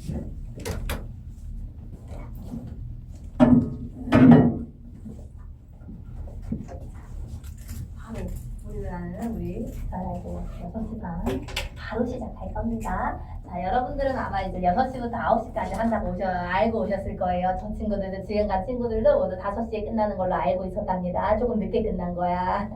바로 우리 자 이제 6시 반 바로 시작할 겁니다. 자, 여러분들은 아마 이제 6시부터 9시까지 한다고 알고 오셨을 거예요. 저 친구들도 지금 간 친구들도 모두 5시에 끝나는 걸로 알고 있었답니다. 조금 늦게 끝난 거야.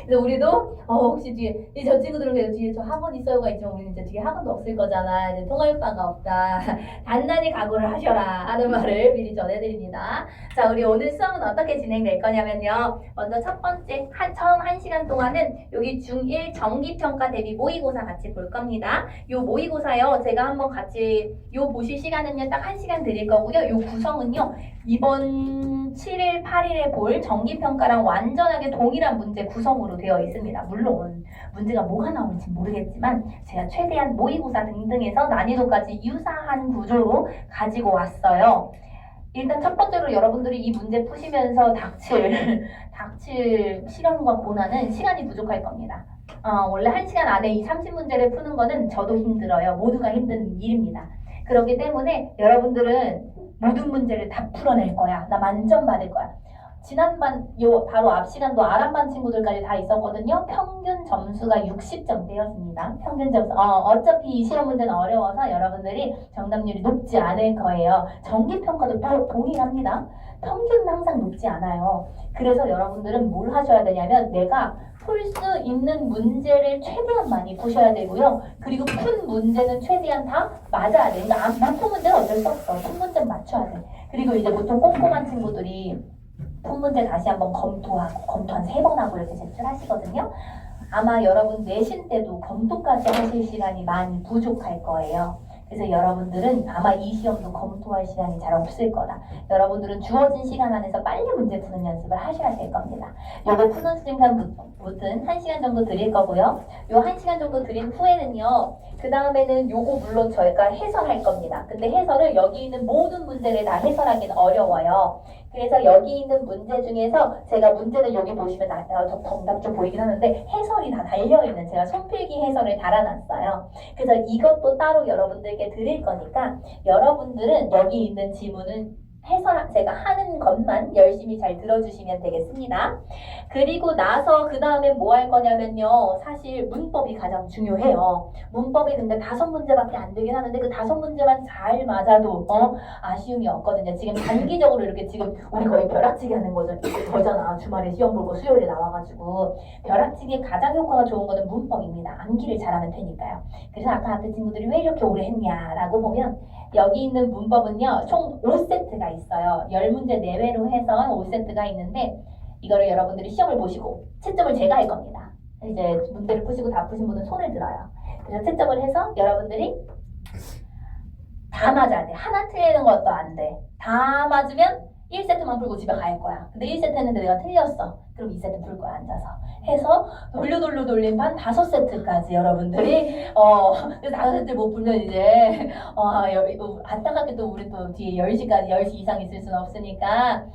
그래서 우리도 혹시 뒤에 저 친구들은 그래도 뒤에 저 학원 있어요가 있지만 우리는 이제 뒤에 학원도 없을 거잖아. 이제 통화효과가 없다. 단단히 각오를 하셔라 하는 말을 미리 전해드립니다. 자, 우리 오늘 수업은 어떻게 진행될 거냐면요. 먼저 첫 번째 처음 1시간 동안은 여기 중1 정기평가 대비 모의고사 같이 볼 겁니다. 요 모의고사요. 제가 한번 같이 요 보실 시간은요. 딱 1시간 드릴 거고요. 요 구성은요. 이번 7일, 8일에 볼 정기평가랑 완전하게 동일한 문제 구성으로 되어 있습니다. 물론 문제가 뭐가 나올지 모르겠지만 제가 최대한 모의고사 등등에서 난이도까지 유사한 구조로 가지고 왔어요. 일단 첫 번째로 여러분들이 이 문제 푸시면서 닥칠 시련과 고난은 시간이 부족할 겁니다. 원래 1시간 안에 이 30문제를 푸는 거는 저도 힘들어요. 모두가 힘든 일입니다. 그렇기 때문에 여러분들은 모든 문제를 다 풀어낼 거야. 나 만점 받을 거야. 지난반 바로 앞 시간도 아람반 친구들까지 다 있었거든요. 평균 점수가 60점대였습니다. 평균 점수. 어차피 이 시험 문제는 어려워서 여러분들이 정답률이 높지 않을 거예요. 정기평가도 또 동일합니다. 평균은 항상 높지 않아요. 그래서 여러분들은 뭘 하셔야 되냐면 내가 풀 수 있는 문제를 최대한 많이 푸셔야 되고요. 그리고 푼 문제는 최대한 다 맞아야 돼. 그러니까 안 푼 문제는 어쩔 수 없어. 푼 문제는 맞춰야 돼. 그리고 이제 보통 꼼꼼한 친구들이 푼 문제 다시 한번 검토 한 3번 하고 이렇게 제출하시거든요. 아마 여러분 내신 때도 검토까지 하실 시간이 많이 부족할 거예요. 그래서 여러분들은 아마 이 시험도 검토할 시간이 잘 없을 거다. 여러분들은 주어진 시간 안에서 빨리 문제 푸는 연습을 하셔야 될 겁니다. 요거 푸는 순간부터는 1시간 정도 드릴 거고요. 요 1시간 정도 드린 후에는요. 그 다음에는 요거 물론 저희가 해설할 겁니다. 근데 해설을 여기 있는 모든 문제를 다 해설하기는 어려워요. 그래서 여기 있는 문제 중에서 제가 문제는 여기 보시면 정답 좀 보이긴 하는데 해설이 다 달려있는 제가 손필기 해설을 달아놨어요. 그래서 이것도 따로 여러분들께 드릴 거니까 여러분들은 여기 있는 지문은 해설 제가 하는 것만 열심히 잘 들어주시면 되겠습니다. 그리고 나서 그 다음에 뭐 할 거냐면요. 사실 문법이 가장 중요해요. 문법이 근데 5문제밖에 안 되긴 하는데 그 5문제만 잘 맞아도 아쉬움이 없거든요. 지금 단기적으로 이렇게 지금 우리 거의 벼락치기 하는 거잖아. 주말에 시험 보고 수요일에 나와가지고 벼락치기에 가장 효과가 좋은 거는 문법입니다. 암기를 잘하면 되니까요. 그래서 아까 앞에 친구들이 왜 이렇게 오래 했냐라고 보면 여기 있는 문법은요. 총 5세트가 있어요. 10문제 내외로 해서 5세트가 있는데 이거를 여러분들이 시험을 보시고 채점을 제가 할 겁니다. 이제 문제를 푸시고 다 푸신 분은 손을 들어요. 그래서 채점을 해서 여러분들이 다 맞아야 돼. 하나 틀리는 것도 안 돼. 다 맞으면 1세트만 풀고 집에 갈 거야. 근데 1세트 했는데 내가 틀렸어. 그럼 2세트 풀 거야, 앉아서. 해서 돌린 판 5세트까지 여러분들이 5세트 못 풀면 이제 안타깝게도 우리 또 뒤에 10시 이상 있을 수는 없으니까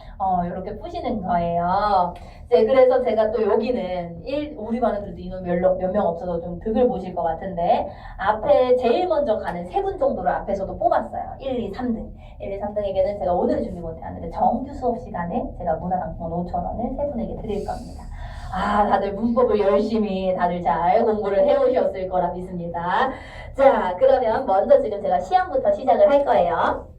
이렇게 푸시는 거예요. 네, 그래서 제가 또 여기는 우리 반은 그래도 인원 몇 명 없어서 좀 득을 보실 것 같은데 앞에 제일 먼저 가는 3분 정도를 앞에서도 뽑았어요. 1, 2, 3등. 1, 2, 3등에게는 제가 오늘은 준비 못했는데 정규 수업 시간에 제가 문화상품권 5,000원을 3분에게 드릴 겁니다. 다들 문법을 열심히 다들 잘 공부를 해오셨을 거라 믿습니다. 자, 그러면 먼저 지금 제가 시험부터 시작을 할 거예요.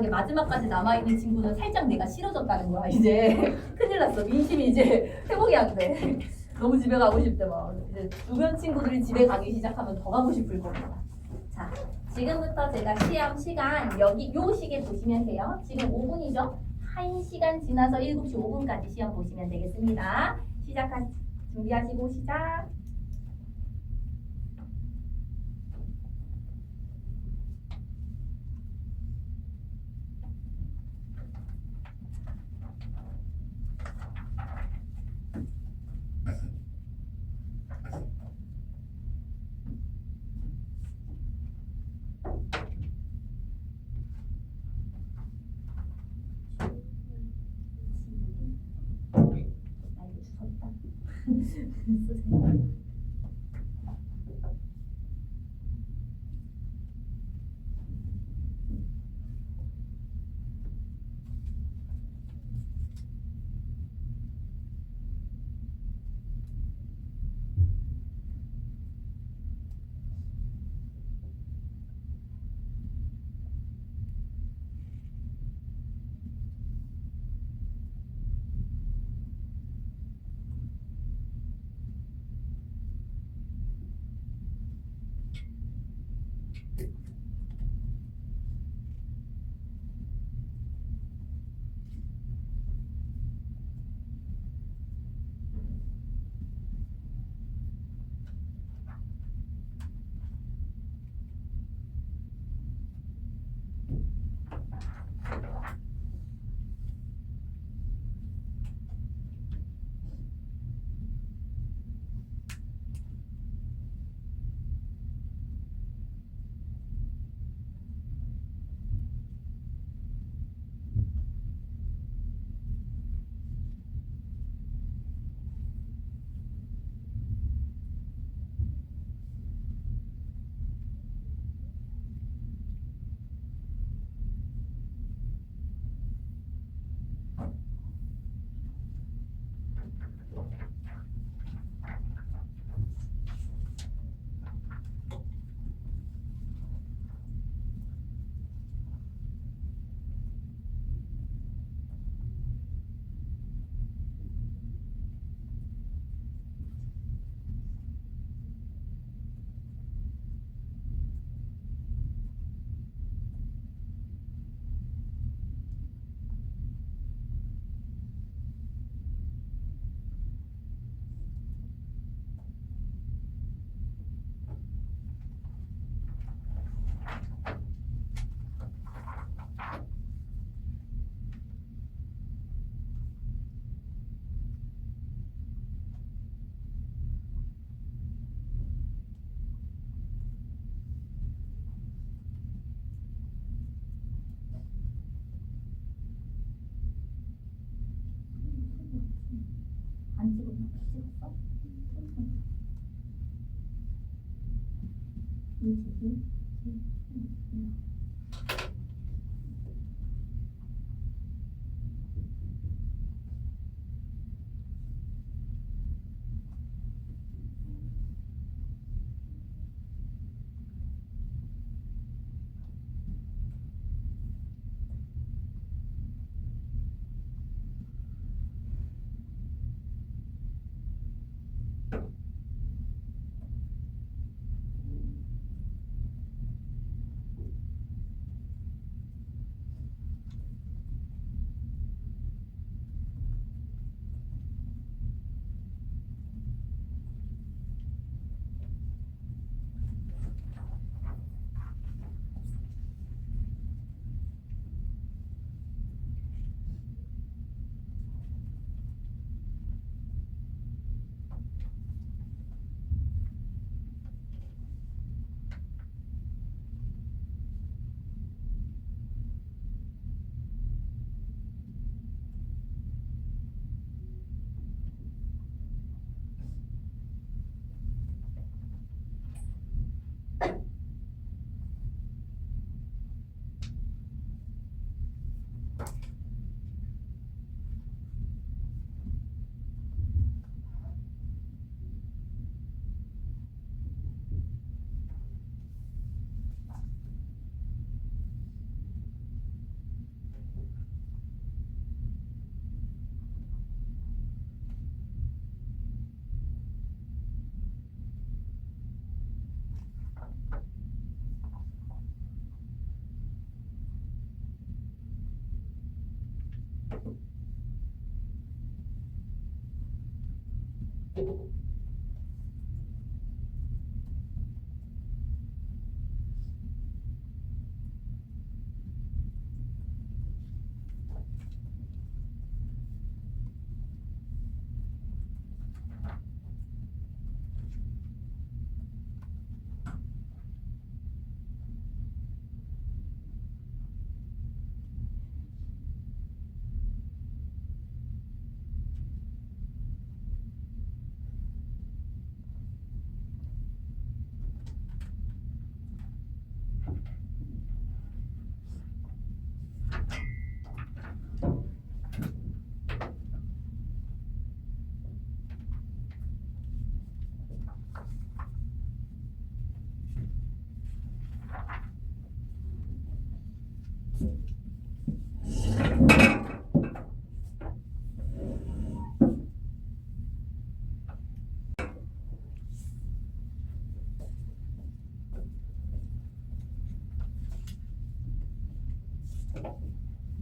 마지막까지 남아있는 친구는 살짝 내가 싫어졌다는 거야. 이제 큰일 났어. 민심이 이제 회복이 안 돼. 너무 집에 가고 싶대 막. 이제 주변 친구들이 집에 가기 시작하면 더 가고 싶을 겁니다. 자, 지금부터 제가 시험 시간 여기 요 시계 보시면 돼요. 지금 5분이죠? 1시간 지나서 7시 5분까지 시험 보시면 되겠습니다. 준비하시고 시작.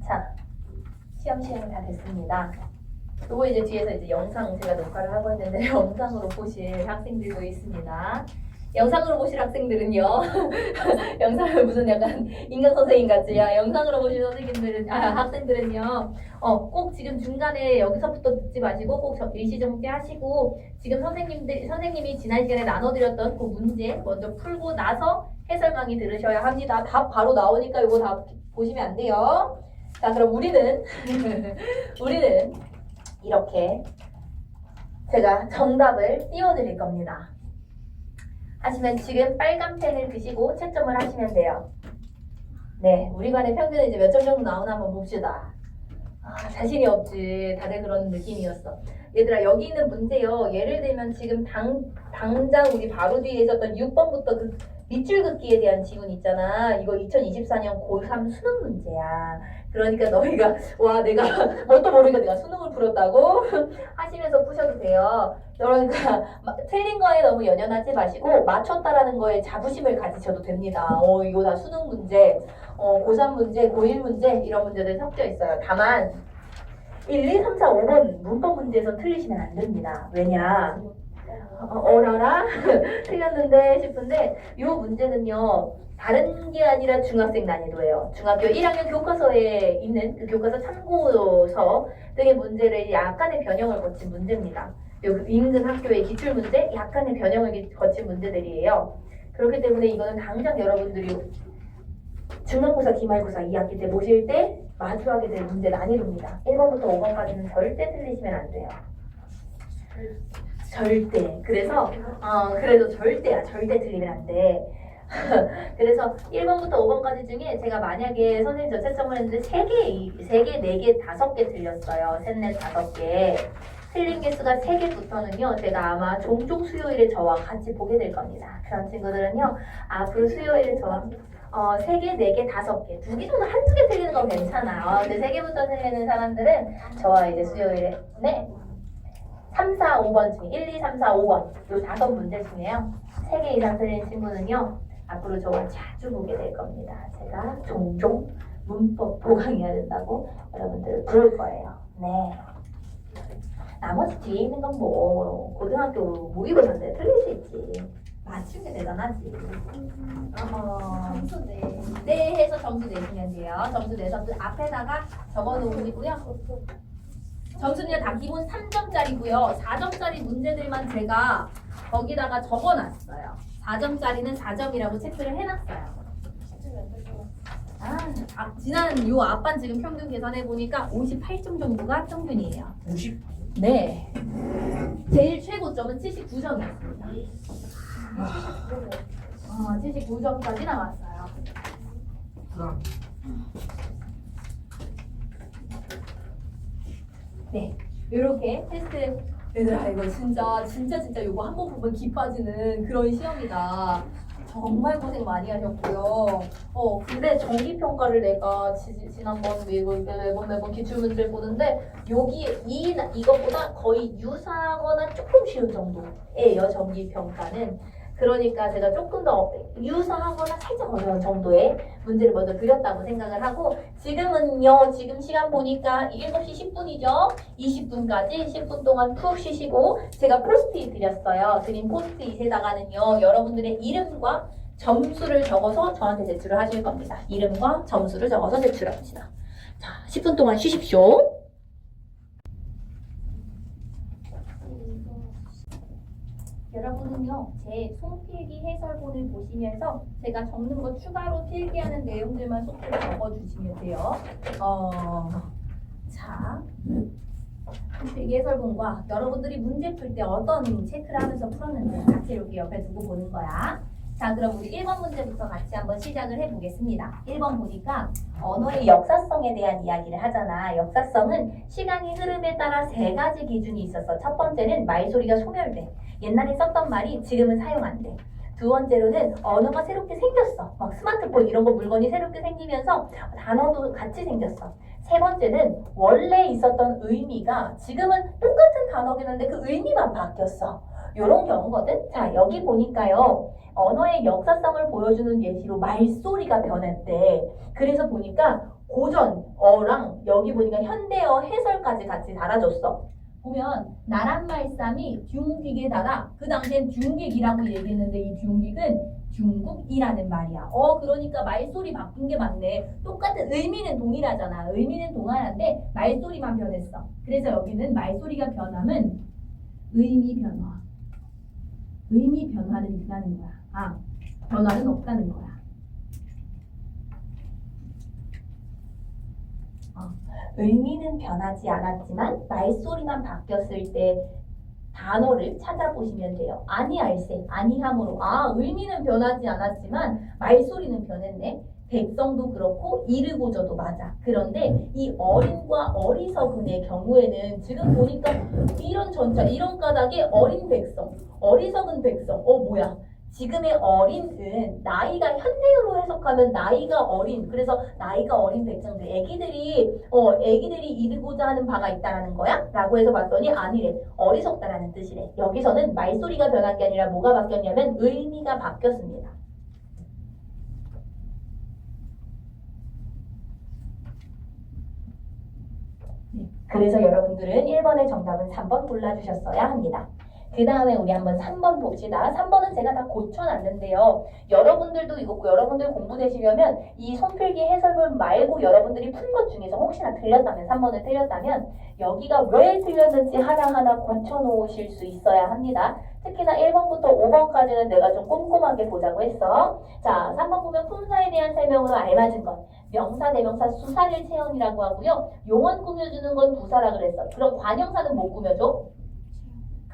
자, 시험 시행이 다 됐습니다. 그리고 이제 뒤에서 이제 영상 제가 녹화를 하고 있는데 영상으로 보실 학생들도 있습니다. 영상으로 보실 학생들은요. 영상을 무슨 약간 인간 선생님 같지야. 영상으로 보실 선생님들은 학생들은요. 꼭 지금 중간에 여기서부터 듣지 마시고 꼭 일시정지 하시고 지금 선생님이 지난 시간에 나눠드렸던 그 문제 먼저 풀고 나서 해설강의 들으셔야 합니다. 답 바로 나오니까 이거 다 보시면 안 돼요. 자, 그럼 우리는 이렇게 제가 정답을 띄워드릴 겁니다. 하시면 지금 빨간 펜을 드시고 채점을 하시면 돼요. 네, 우리 반의 평균은 이제 몇 점 정도 나오나 한번 봅시다. 자신이 없지. 다들 그런 느낌이었어. 얘들아, 여기 있는 문제요. 예를 들면 지금 당장 우리 바로 뒤에 있었던 6번부터 그 밑줄 긋기에 대한 지문 있잖아. 이거 2024년 고3 수능 문제야. 그러니까 너희가 내가 뭣도 모르니까 내가 수능을 풀었다고 하시면서 푸셔도 돼요. 그러니까 틀린 거에 너무 연연하지 마시고 맞췄다라는 거에 자부심을 가지셔도 됩니다. 이거 다 수능 문제, 고3 문제, 고1 문제 이런 문제들 섞여 있어요. 다만 1, 2, 3, 4, 5번 문법 문제에서 틀리시면 안 됩니다. 왜냐? 어라라? 틀렸는데 싶은데 이 문제는요. 다른 게 아니라 중학생 난이도예요. 중학교 1학년 교과서에 있는 그 교과서 참고서 등의 문제를 약간의 변형을 거친 문제입니다. 인근 학교의 기출문제 약간의 변형을 거친 문제들이에요. 그렇기 때문에 이거는 당장 여러분들이 중간고사, 기말고사 2학기 때 보실 때 마주하게 될 문제 난이도입니다. 1번부터 5번까지는 절대 틀리시면 안 돼요. 절대. 그래서 그래도 절대야. 절대 틀리면 안 돼. 그래서 1번부터 5번까지 중에 제가 만약에 선생님 저 채점을 했는데 3개, 4개, 5개 틀렸어요. 3, 4, 5개. 틀린 개수가 3개부터는요. 제가 아마 종종 수요일에 저와 같이 보게 될 겁니다. 그런 친구들은요. 앞으로 수요일에 저와 3개, 4개, 5개. 2개 정도 한두 개 틀리는 건 괜찮아요. 근데 3개부터 틀리는 사람들은 저와 이제 수요일에 3, 4, 5번 중에 1, 2, 3, 4, 5번 요 5문제 중에요. 3개 이상 틀린 친구는요. 앞으로 저와 자주 보게 될 겁니다. 제가 종종 문법 보강해야 된다고 여러분들 부를 거예요. 네. 나머지 뒤에 있는 건 뭐 고등학교 모의고사인데 틀릴 수 있지. 맞춘 게 대단하지. 점수 네. 네 해서 점수 내시면 돼요. 점수 내서 그 앞에다가 적어놓으시고요. 점수는요 다 기본 3점짜리고요. 4점짜리 문제들만 제가 거기다가 적어놨어요. 4점짜리는 4점이라고 체크를 해놨어요. 지난 요 앞반 지금 평균 계산해 보니까 58점 정도가 평균이에요. 50? 네. 제일 최고점은 79점이었습니다. 79점까지 나왔어요. 네. 이렇게 테스트. 얘들아 이거 진짜 이거 한 번 보면 기 빠지는 그런 시험이다. 정말 고생 많이 하셨고요. 근데 정기평가를 내가 지난번 매번 기출문제를 보는데 여기 이것보다 거의 유사하거나 조금 쉬운 정도예요. 정기평가는. 그러니까 제가 조금 더 유사하거나 살짝 어려운 정도의 문제를 먼저 드렸다고 생각을 하고 지금은요. 지금 시간 보니까 7시 10분이죠. 20분까지 10분 동안 푹 쉬시고 제가 포스트잇 드렸어요. 드린 포스트잇에다가는요. 여러분들의 이름과 점수를 적어서 저한테 제출을 하실 겁니다. 이름과 점수를 적어서 제출합시다. 자, 10분 동안 쉬십시오. 여러분은요, 제 손필기 해설본을 보시면서 제가 적는 거 추가로 필기하는 내용들만 속도로 적어주시면 돼요. 자, 손필기 해설본과 여러분들이 문제 풀 때 어떤 체크를 하면서 풀었는지 같이 이렇게 옆에 두고 보는 거야. 자, 그럼 우리 1번 문제부터 같이 한번 시작을 해보겠습니다. 1번 보니까 언어의 역사성에 대한 이야기를 하잖아. 역사성은 시간이 흐름에 따라 3가지 기준이 있어서 첫 번째는 말소리가 소멸돼. 옛날에 썼던 말이 지금은 사용 안 돼. 두 번째로는 언어가 새롭게 생겼어. 막 스마트폰 이런 거 물건이 새롭게 생기면서 단어도 같이 생겼어. 세 번째는 원래 있었던 의미가 지금은 똑같은 단어긴 한데 그 의미만 바뀌었어. 이런 경우거든. 자, 여기 보니까요. 언어의 역사성을 보여주는 예시로 말소리가 변했대. 그래서 보니까 고전어랑 여기 보니까 현대어 해설까지 같이 달아줬어. 보면 나란 말씀이 듀웅딕에다가 그 당시엔 듀웅딕이라고 얘기했는데 이 듀웅딕은 중국이라는 말이야. 그러니까 말소리 바뀐 게 맞네. 똑같은 의미는 동일하잖아. 의미는 동일한데 말소리만 변했어. 그래서 여기는 말소리가 변하면 의미 변화. 의미 변화는 있다는 거야. 변화는 없다는 거야. 의미는 변하지 않았지만 말소리만 바뀌었을 때 단어를 찾아보시면 돼요. 아니할세, 아니함으로 의미는 변하지 않았지만 말소리는 변했네. 백성도 그렇고 이르고저도 맞아. 그런데 이 어린과 어리석은의 경우에는 지금 보니까 이런 전자, 이런 가닥에 어린 백성, 어리석은 백성. 뭐야? 지금의 어린은 나이가 현대어로 해석하면 나이가 어린, 그래서 나이가 어린 백성들, 애기들이 이르고자 하는 바가 있다라는 거야? 라고 해서 봤더니 아니래. 어리석다라는 뜻이래. 여기서는 말소리가 변한 게 아니라 뭐가 바뀌었냐면 의미가 바뀌었습니다. 그래서 여러분들은 1번의 정답은 3번 골라주셨어야 합니다. 그 다음에 우리 한번 3번 봅시다. 3번은 제가 다 고쳐놨는데요. 여러분들도 이거 여러분들 공부되시려면 이 손필기 해설문 말고 여러분들이 푼 것 중에서 혹시나 틀렸다면 3번을 틀렸다면 여기가 왜 틀렸는지 하나하나 고쳐놓으실 수 있어야 합니다. 특히나 1번부터 5번까지는 내가 좀 꼼꼼하게 보자고 했어. 자, 3번 보면 품사에 대한 설명으로 알맞은 것. 명사, 대명사, 수사를 채용이라고 하고요. 용언 꾸며주는 건 부사라 그랬어. 그럼 관형사는 뭐 꾸며줘?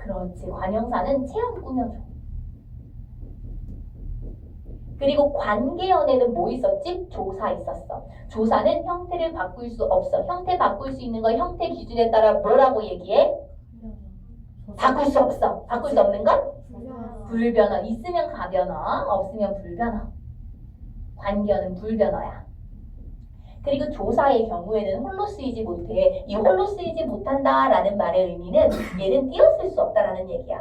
그렇지. 관형사는 체험 꾸며줘. 그리고 관계연에는 뭐 있었지? 조사 있었어. 조사는 형태를 바꿀 수 없어. 형태 바꿀 수 있는 거 형태 기준에 따라 뭐라고 얘기해? 바꿀 수 없어. 바꿀 수 없는 건? 불변어. 있으면 가변어, 없으면 불변어. 관계어는 불변어야. 그리고 조사의 경우에는 홀로 쓰이지 못해. 이 홀로 쓰이지 못한다라는 말의 의미는 얘는 띄어쓸 수 없다라는 얘기야.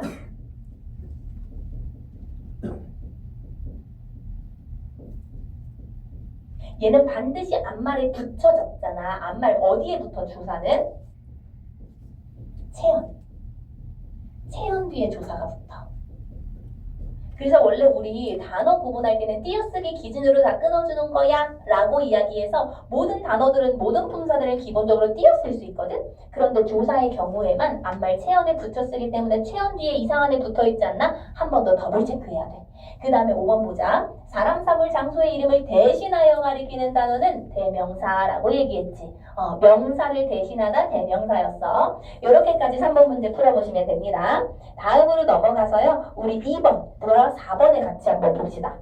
얘는 반드시 앞말에 붙여졌잖아. 앞말 어디에 붙어 조사는? 체언. 체언 뒤에 조사가 붙어. 그래서 원래 우리 단어 구분할 때는 띄어쓰기 기준으로 다 끊어주는 거야 라고 이야기해서 모든 단어들은 모든 품사들은 기본적으로 띄어쓸 수 있거든. 그런데 조사의 경우에만 앞말 체언에 붙여쓰기 때문에 체언 뒤에 이상한 애 붙어있지 않나? 한 번 더 더블 체크해야 돼. 그 다음에 5번 보자. 사람, 사물, 장소의 이름을 대신하여 가리키는 단어는 대명사라고 얘기했지. 명사를 대신하다 대명사였어. 이렇게까지 3번 문제 풀어보시면 됩니다. 다음으로 넘어가서요. 우리 2번과 4번에 같이 한번 봅시다.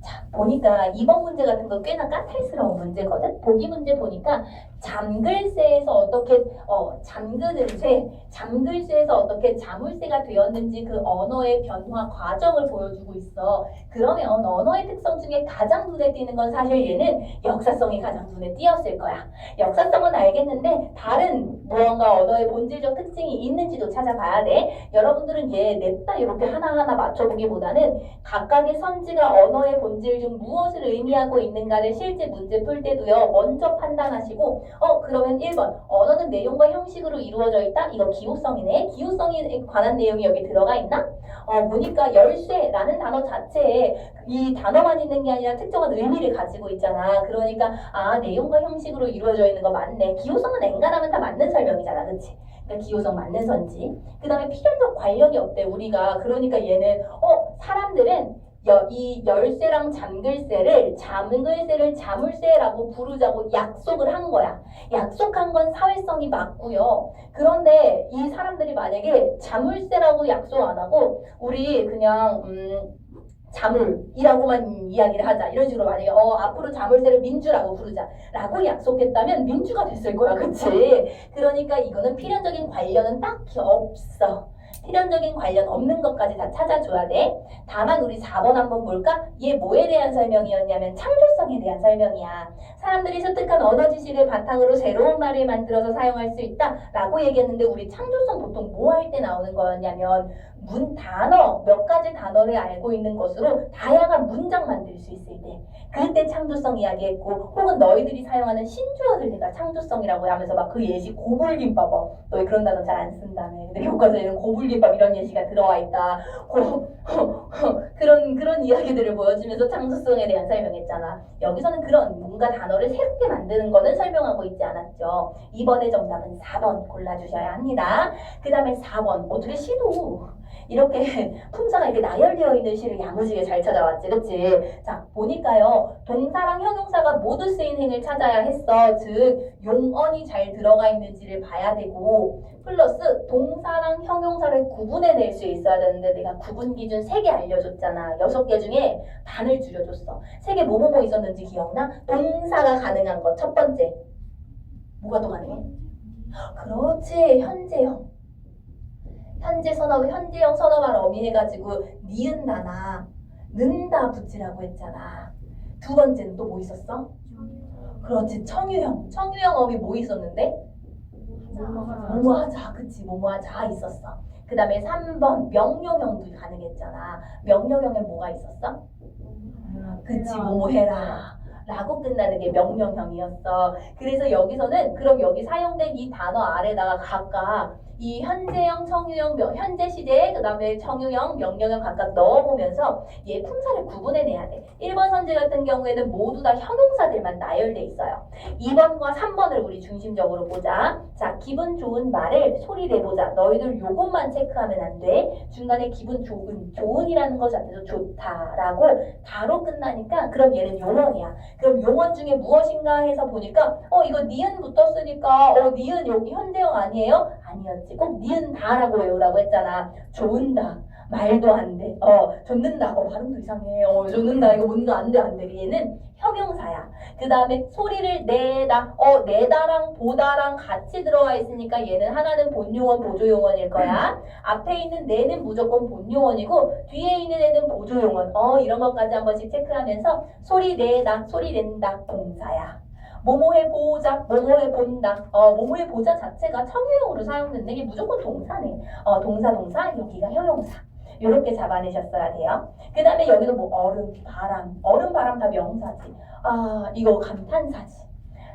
자, 보니까 2번 문제 같은 거 꽤나 까탈스러운 문제거든. 보기 문제 보니까 잠글새에서 어떻게 잠그는 새, 잠글새에서 어떻게 자물쇠가 되었는지 그 언어의 변화 과정을 보여주고 있어. 그러면 언어의 특성 중에 가장 눈에 띄는 건 사실 얘는 역사성이 가장 눈에 띄었을 거야. 역사성은 알겠는데 다른 무언가 언어의 본질적 특징이 있는지도 찾아봐야 돼. 여러분들은 얘 냅다 이렇게 하나하나 맞춰보기보다는 각각의 선지가 언어의 본질 중 무엇을 의미하고 있는가를 실제 문제 풀 때도요. 먼저 판단하시고 그러면 1번 언어는 내용과 형식으로 이루어져 있다? 이거 기호성이네. 기호성에 관한 내용이 여기 들어가 있나? 보니까 열쇠라는 단어 자체에 이 단어만 있는 게 아니라 특정한 의미를 가지고 있잖아. 그러니까 내용과 형식으로 이루어져 있는 거 맞네. 기호성은 엔간하면 다 맞는 설명이잖아. 그치? 그러니까 기호성 맞는 선지. 그 다음에 필연적 관련이 없대 우리가. 그러니까 얘는 사람들은 이 열쇠랑 잠글새를 자물쇠라고 부르자고 약속을 한 거야. 약속한 건 사회성이 맞고요. 그런데 이 사람들이 만약에 자물쇠라고 약속 안 하고 우리 그냥 자물이라고만 이야기를 하자. 이런 식으로 만약에 앞으로 자물쇠를 민주라고 부르자 라고 약속했다면 민주가 됐을 거야. 그치? 그러니까 이거는 필연적인 관련은 딱히 없어. 필연적인 관련 없는 것까지 다 찾아줘야 돼. 다만 우리 4번 한번 볼까? 얘 뭐에 대한 설명이었냐면 창조성에 대한 설명이야. 사람들이 습득한 언어 지식을 바탕으로 새로운 말을 만들어서 사용할 수 있다 라고 얘기했는데 우리 창조성 보통 뭐 할 때 나오는 거였냐면 단어, 몇 가지 단어를 알고 있는 것으로 다양한 문장 만들 수 있을 때 그때 창조성 이야기했고 혹은 너희들이 사용하는 신조어들 내가 창조성이라고 하면서 막 그 예시 고불김밥 너희 그런 단어 잘 안 쓴다며. 근데 교과서에는 고불김밥 이런 예시가 들어와 있다. 그런 이야기들을 보여주면서 창조성에 대한 설명했잖아. 여기서는 그런 뭔가 단어를 새롭게 만드는 거는 설명하고 있지 않았죠. 이번의 정답은 4번 골라주셔야 합니다. 그 다음에 4번 어떻게 시도 이렇게 품사가 이렇게 나열되어 있는 시를 야무지게 잘 찾아왔지. 그치? 자 보니까요. 동사랑 형용사가 모두 쓰인 행을 찾아야 했어. 즉 용언이 잘 들어가 있는지를 봐야 되고 플러스 동사랑 형용사를 구분해낼 수 있어야 되는데 내가 구분 기준 3개 알려줬잖아. 6개 중에 반을 줄여줬어. 3개 뭐뭐뭐 있었는지 기억나? 동사가 가능한 것 첫 번째 뭐가 또 가능해? 그렇지 현재형. 현재형 선어말 어미해가지고 니은다나 는다 붙이라고 했잖아. 두 번째는 또 뭐 있었어? 그렇지 청유형. 청유형 어미 뭐 있었는데? 뭐뭐하자. 그치 뭐뭐하자 있었어. 그 다음에 3번 명령형도 가능했잖아. 명령형에 뭐가 있었어? 그치 뭐뭐해라 라고 끝나는 게 명령형이었어. 그래서 여기서는 그럼 여기 사용된 이 단어 아래다가 각각 이 현재형, 청유형, 현재 시제, 그 다음에 청유형, 명령형 각각 넣어보면서 얘 품사를 구분해내야 돼. 1번 선지 같은 경우에는 모두 다 형용사들만 나열돼 있어요. 2번과 3번을 우리 중심적으로 보자. 자, 기분 좋은 말을 소리 내보자. 너희들 요것만 체크하면 안 돼. 중간에 기분 좋은이라는 것 자체도 좋다라고 다로 끝나니까 그럼 얘는 용언이야. 그럼 용언 중에 무엇인가 해서 보니까 이거 니은 붙었으니까 니은 여기 현재형 아니에요? 아니었지. 꼭 니은다라고 외우라고 했잖아. 좋은다. 말도 안 돼. 줬는다. 발음도 이상해. 줬는다. 이거 뭔가 안 돼. 얘는 형용사야. 그 다음에 소리를 내다. 내다랑 보다랑 같이 들어와 있으니까 얘는 하나는 본용언, 보조용언일 거야. 앞에 있는 내는 무조건 본용언이고 뒤에 있는 애는 보조용언. 이런 것까지 한 번씩 체크하면서 소리 내다, 소리 낸다. 동사야. 뭐뭐해 보자, 뭐뭐해 본다. 뭐뭐해 보자 자체가 청유형으로 사용되는데 이게 무조건 동사네. 동사, 여기가 형용사. 이렇게 잡아내셨어야 돼요. 그 다음에 여기도 뭐 얼음, 바람 다 명사지. 이거 감탄사지.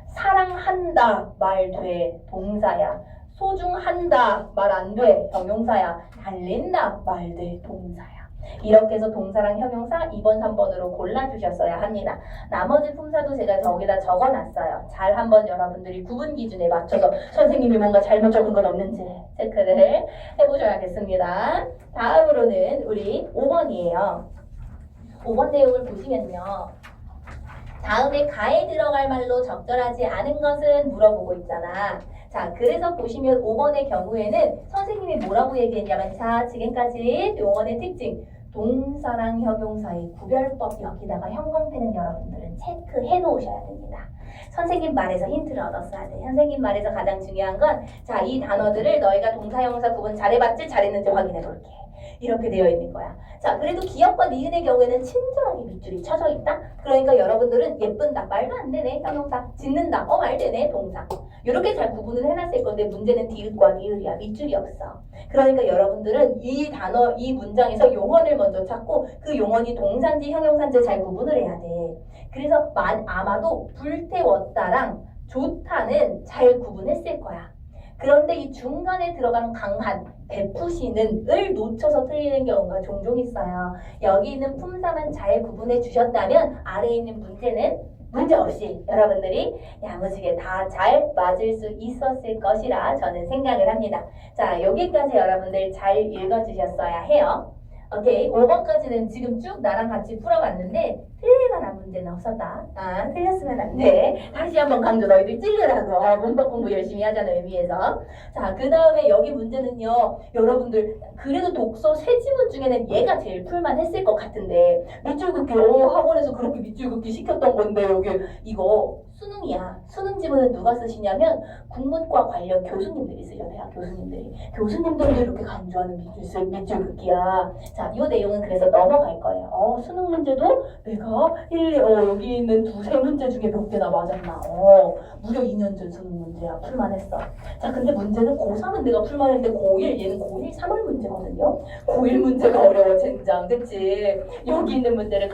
사랑한다, 말 돼, 동사야. 소중한다, 말 안 돼, 형용사야. 달린다, 말 돼, 동사야. 이렇게 해서 동사랑 형용사 2번, 3번으로 골라주셨어야 합니다. 나머지 품사도 제가 저기다 적어놨어요. 잘 한번 여러분들이 구분 기준에 맞춰서 선생님이 뭔가 잘못 적은 건 없는지 체크를 해보셔야겠습니다. 다음으로는 우리 5번이에요. 5번 내용을 보시면요. 다음에 가에 들어갈 말로 적절하지 않은 것은 물어보고 있잖아. 자, 그래서 보시면 5번의 경우에는 선생님이 뭐라고 얘기했냐면 자, 지금까지 용언의 특징 동사랑 형용사의 구별법 여기다가 형광펜은 여러분들은 체크해 놓으셔야 됩니다. 선생님 말에서 힌트를 얻었어야 돼. 선생님 말에서 가장 중요한 건 자, 이 단어들을 너희가 동사, 형용사 구분 잘해봤지? 잘했는지 확인해 볼게. 이렇게 되어 있는 거야. 자, 그래도 기역과 니은의 경우에는 친절하게 밑줄이 쳐져 있다? 그러니까 여러분들은 예쁜다. 말도 안 되네. 형용사. 짓는다. 말 되네. 동사. 이렇게 잘 구분을 해놨을 건데 문제는 디귿과 리을이야. 밑줄이 없어. 그러니까 여러분들은 이 단어, 이 문장에서 용언을 먼저 찾고 그 용언이 동사인지 형용사인지 잘 구분을 해야 돼. 그래서 아마도 불태웠다랑 좋다는 잘 구분했을 거야. 그런데 이 중간에 들어가는 강한, 베푸시는 을 놓쳐서 틀리는 경우가 종종 있어요. 여기 있는 품사만 잘 구분해 주셨다면 아래에 있는 문제는 문제없이 여러분들이 야무지게 다 잘 맞을 수 있었을 것이라 저는 생각을 합니다. 자, 여기까지 여러분들 잘 읽어주셨어야 해요. 오케이, 5번까지는 지금 쭉 나랑 같이 풀어봤는데 틀릴 만한 문제는 없었다. 틀렸으면 안 돼. 다시 한번 강조, 너희들 찔르라고. 문법 공부 열심히 하자는 의미에서. 자, 그 다음에 여기 문제는요. 여러분들 그래도 독서 세 지문 중에는 얘가 제일 풀만 했을 것 같은데 밑줄 긋기 학원에서 그렇게 밑줄 긋기 시켰던 건데 여기 이거 수능이야. 수능 지문은 누가 쓰시냐면 국문과 관련 교수님들이 쓰셔야 교수님들이. 교수님들도 이렇게 강조하는 밑줄 긋기야. 자, 이 내용은 그래서 넘어갈 거예요. 수능 문제도 내가 여기 있는 두세 문제 중에 몇 개나 맞았나. 무려 2년 전 수능 문제야. 풀만 했어. 자, 근데 문제는 고3은 내가 풀만 했는데 고1, 얘는 고1 3월 문제거든요. 고1 문제가 어려워, 젠장. 그치? 여기 있는 문제를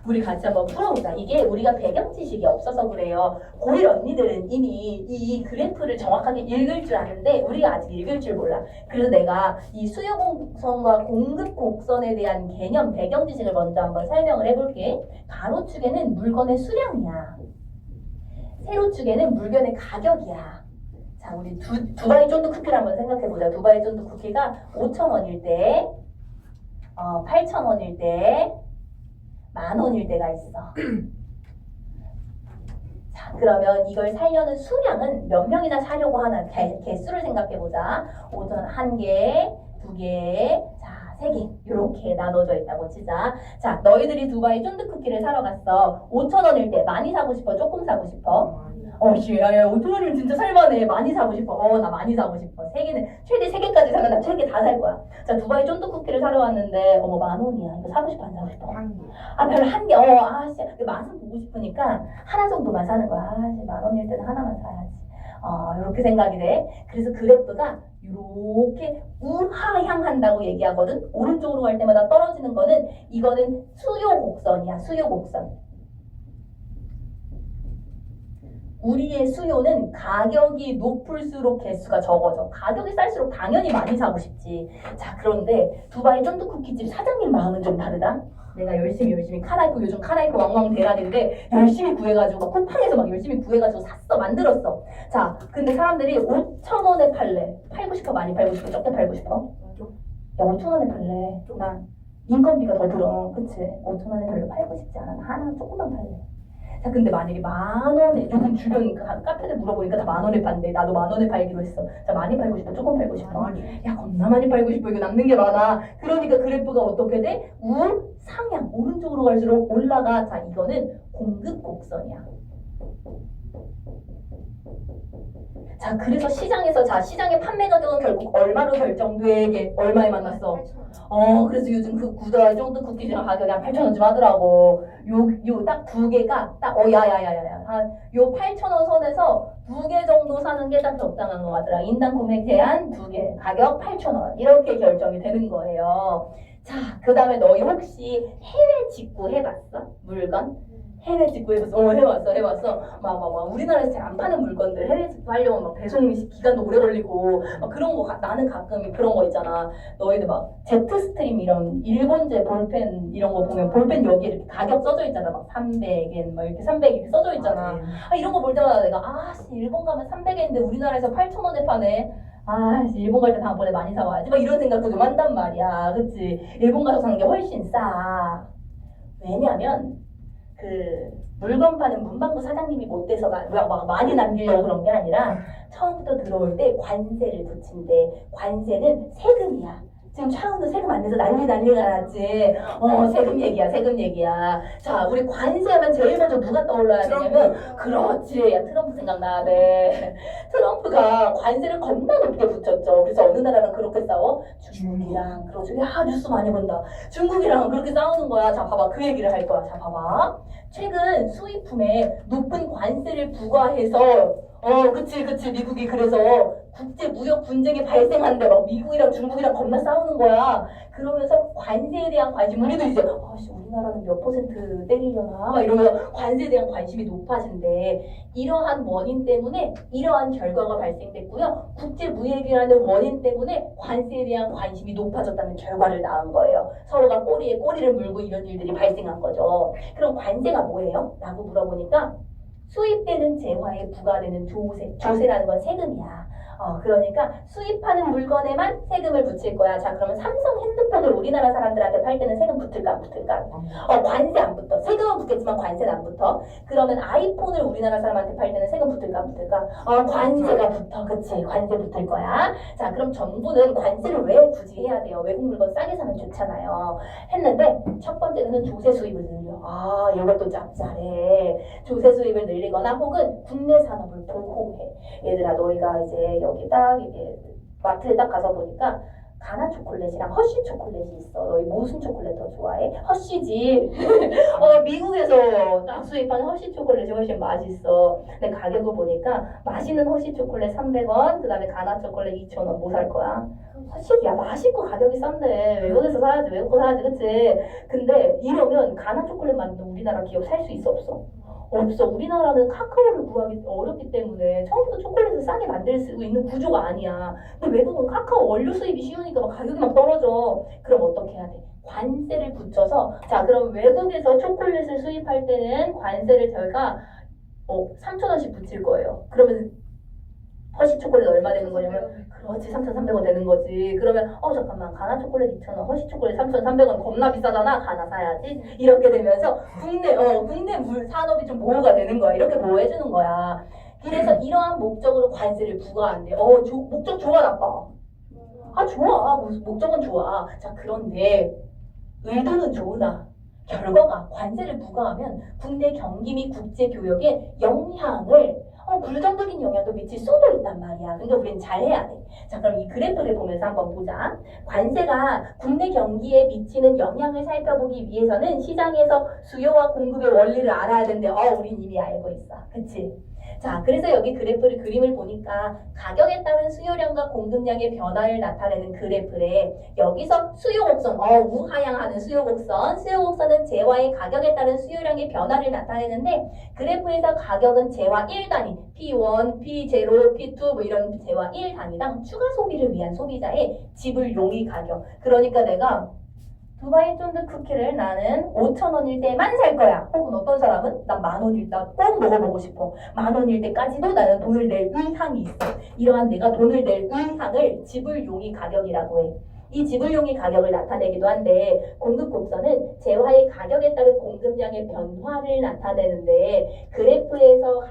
우리 같이 한번 풀어보자. 이게 우리가 배경 지식이 없어서 그래요. 고1 언니들은 이미 이 그래프를 정확하게 읽을 줄 아는데 우리가 아직 읽을 줄 몰라. 그래서 내가 이 수요 곡선과 공급 곡선에 대한 개념, 배경 지식을 먼저 한번 설명을 해볼게. 가로축에는 물건의 수량이야. 세로축에는 물건의 가격이야. 자, 우리 두바이 쫀득 쿠키를 한번 생각해보자. 두바이 쫀득 쿠키가 5,000원일 때, 8,000원일 때, 10,000원일 때가 있어. 자, 그러면 이걸 살려는 수량은 몇 명이나 사려고 하나 개수를 생각해보자. 5,000원 1개, 2개, 자, 3개 이렇게 나눠져 있다고 치자. 자, 너희들이 두바이 쫀득 쿠키를 사러 갔어. 5,000원일 때 많이 사고 싶어? 조금 사고 싶어? 야, 5,000원이면 진짜 살만해. 많이 사고 싶어. 나 많이 사고 싶어. 3개는 최대 3개까지 사면 나 3개 다 살 거야. 자, 두바이 쫀득 쿠키를 사러 왔는데 10,000원이야. 이거 사고 싶어 안 사고 싶어? 별로 한 개. 맛은 보고 싶으니까 하나 정도만 사는 거야. 10,000원일 때는 하나만 사야지. 이렇게 생각이 돼. 그래서 그래프가 이렇게 우하향한다고 얘기하거든. 오른쪽으로 갈 때마다 떨어지는 거는 이거는 수요 곡선이야. 수요 곡선. 우리의 수요는 가격이 높을수록 개수가 적어져. 가격이 쌀수록 당연히 많이 사고 싶지. 자, 그런데 두바이 쫀득 쿠키집 사장님 마음은 좀 다르다. 내가 열심히 카라이프, 요즘 카라이프 왕왕 대란인데 열심히 구해가지고 막 쿠팡에서 막 열심히 구해가지고 샀어, 만들었어. 자, 근데 사람들이 5,000원에 팔래. 팔고 싶어, 많이 팔고 싶어, 적게 팔고 싶어? 야, 5,000원에 팔래. 난 인건비가 더 들어. 그치? 5,000원에 별로 팔고 싶지 않아. 하나 조금만 팔래. 자, 근데 만약에 10,000원에, 요즘 주변 카페들 물어보니까 다 10,000원에 판대. 나도 10,000원에 팔기로 했어. 자, 많이 팔고 싶어? 조금 팔고 싶어? 야, 겁나 많이 팔고 싶어. 이거 남는 게 많아. 그러니까 그래프가 어떻게 돼? 우상향. 오른쪽으로 갈수록 올라가. 자, 이거는 공급 곡선이야. 자, 그래서 시장에서, 자, 시장의 판매 가격은 결국 얼마로 결정돼? 얼마에 만났어? 그래서 요즘 그 구더라 쫀득 쿠키즈랑 가격이 한 8,000원쯤 하더라고. 요 딱 두 개가 딱 야야야야야. 요 8,000원 선에서 2개 정도 사는 게 딱 적당한 것 같더라. 인당 구매 제한 2개, 가격 8,000원. 이렇게 결정이 되는 거예요. 자, 그 다음에 너희 혹시 해외 직구 해봤어? 물건? 해외 직구 해봤어? 해봤어. 막 우리나라에서 잘 안 파는 물건들 해외 직구 하려면 막 배송 기간도 오래 걸리고 막 그런 거 나는 가끔 그런 거 있잖아. 너희들 막 제트스트림 이런 일본제 볼펜 이런 거 보면 볼펜 여기 이렇게 가격 써져 있잖아. 막 300엔 막 이렇게 300 이렇게 써져 있잖아. 이런 거 볼 때마다 내가 일본 가면 300엔인데 우리나라에서 8,000원에 파네. 일본 갈 때 다음번에 많이 사와야지. 막 이런 생각도 좀 한단 말이야. 그치? 일본 가서 사는 게 훨씬 싸. 왜냐면 그 물건 파는 문방구 사장님이 못 돼서 막 많이 남기려고 그런 게 아니라 처음부터 들어올 때 관세를 붙인대. 관세는 세금이야. 지금 차은우 세금 안 내서 난리가 났지. 세금 얘기야. 자, 우리 관세하면 제일 먼저 누가 떠올라야 되냐면 그렇지. 야, 트럼프 생각나. 네. 트럼프가 관세를 겁나 높게 붙였죠. 그래서 어느 나라랑 그렇게 싸워? 중국이랑. 그러죠. 야, 뉴스 많이 본다. 중국이랑 그렇게 싸우는 거야. 자, 봐봐. 그 얘기를 할 거야. 자, 봐봐. 최근 수입품에 높은 관세를 부과해서 그치. 미국이 그래서 국제 무역 분쟁이 발생한대. 막 미국이랑 중국이랑 겁나 싸우는 거야. 그러면서 관세에 대한 관심, 우리도 이제 우리나라는 몇 퍼센트 때리려나? 막 이러면서 관세에 대한 관심이 높아진대. 이러한 원인 때문에 이러한 결과가 발생됐고요. 국제 무역이라는 원인 때문에 관세에 대한 관심이 높아졌다는 결과를 낳은 거예요. 서로가 꼬리에 꼬리를 물고 이런 일들이 발생한 거죠. 그럼 관세가 뭐예요? 라고 물어보니까 수입되는 재화에 부과되는 조세라는 건 세금이야. 그러니까 수입하는 물건에만 세금을 붙일 거야. 자, 그러면 삼성 핸드폰을 우리나라 사람들한테 팔 때는 세금 붙을까 안 붙을까? 관세 안 붙어. 세금은 붙겠지만 관세는 안 붙어. 그러면 아이폰을 우리나라 사람한테 팔 때는 세금 붙을까 안 붙을까? 관세가 붙어. 그치? 관세 붙을 거야. 자, 그럼 정부는 관세를 왜 굳이 해야 돼요? 외국 물건 싸게 사면 좋잖아요. 했는데 첫 번째는 조세 수입을 늘려. 이것도 짭짤해. 조세 수입을 늘리거나 혹은 국내 산업을 보호해. 얘들아, 너희가 이제 여기 딱 이게 마트에 딱 가서 보니까 가나 초콜릿이랑 허쉬 초콜릿이 있어. 너희 무슨 초콜릿 더 좋아해? 허쉬지. 미국에서 딱 수입하는 허쉬 초콜릿이 훨씬 맛있어. 근데 가격을 보니까 맛있는 허쉬 초콜릿 300원, 그 다음에 가나 초콜릿 2,000원. 뭐 살 거야? 허쉬야, 맛있고 가격이 싼데 외국에서 사야지. 외국 거 사야지. 그치? 근데 이러면 가나 초콜릿 만든 우리나라 기업 살 수 있어 없어? 없어. 우리나라는 카카오를 구하기 어렵기 때문에 처음부터 초콜릿을 싸게 만들 수 있는 구조가 아니야. 근데 외국은 카카오 원료 수입이 쉬우니까 막 가격이 막 떨어져. 그럼 어떻게 해야 돼? 관세를 붙여서, 자, 그럼 외국에서 초콜릿을 수입할 때는 관세를 저희가 3,000원씩 붙일 거예요. 그러면 허쉬 초콜릿 얼마 되는 거냐면, 그렇지, 3,300원 되는 거지. 그러면 잠깐만, 가나 초콜릿 2,000원, 허쉬 초콜릿 3,300원 겁나 비싸잖아. 가나 사야지. 이렇게 되면서 국내 물 산업이 좀 보호가 되는 거야. 이렇게 보호해주는 거야. 그래서 이러한 목적으로 관세를 부과한대. 목적 좋아, 나빠? 좋아. 목적은 좋아. 자, 그런데 의도는 좋으나 결과가 관세를 부과하면 국내 경기 및 국제 교역에 영향을 불정적인 영향도 미칠 수도 있단 말이야. 그러니까 우리는 잘해야 돼. 자, 그럼 이 그래프를 보면서 한번 보자. 관세가 국내 경기에 미치는 영향을 살펴보기 위해서는 시장에서 수요와 공급의 원리를 알아야 되는데 우린 이미 알고 있어. 그치? 자, 그래서 여기 그래프를 그림을 보니까 가격에 따른 수요량과 공급량의 변화를 나타내는 그래프래. 여기서 수요곡선, 우하향하는 수요곡선은 재화의 가격에 따른 수요량의 변화를 나타내는데 그래프에서 가격은 재화 1단위, P1, P0, P2 뭐 이런 재화 1단위당 추가 소비를 위한 소비자의 지불 용의 가격. 그러니까 내가 두바이 쫀득 쿠키를 나는 5,000원일 때만 살 거야. 혹은 어떤 사람은 난 10,000원일 때 꼭 먹어보고 싶어. 10,000원일 때까지도 나는 돈을 낼 의향이 있어. 이러한 내가 돈을 낼 의향을 지불용의 가격이라고 해. 이 지불용의 가격을 나타내기도 한데 공급곡선은 재화의 가격에 따른 공급량의 변화를 나타내는데 그래프에서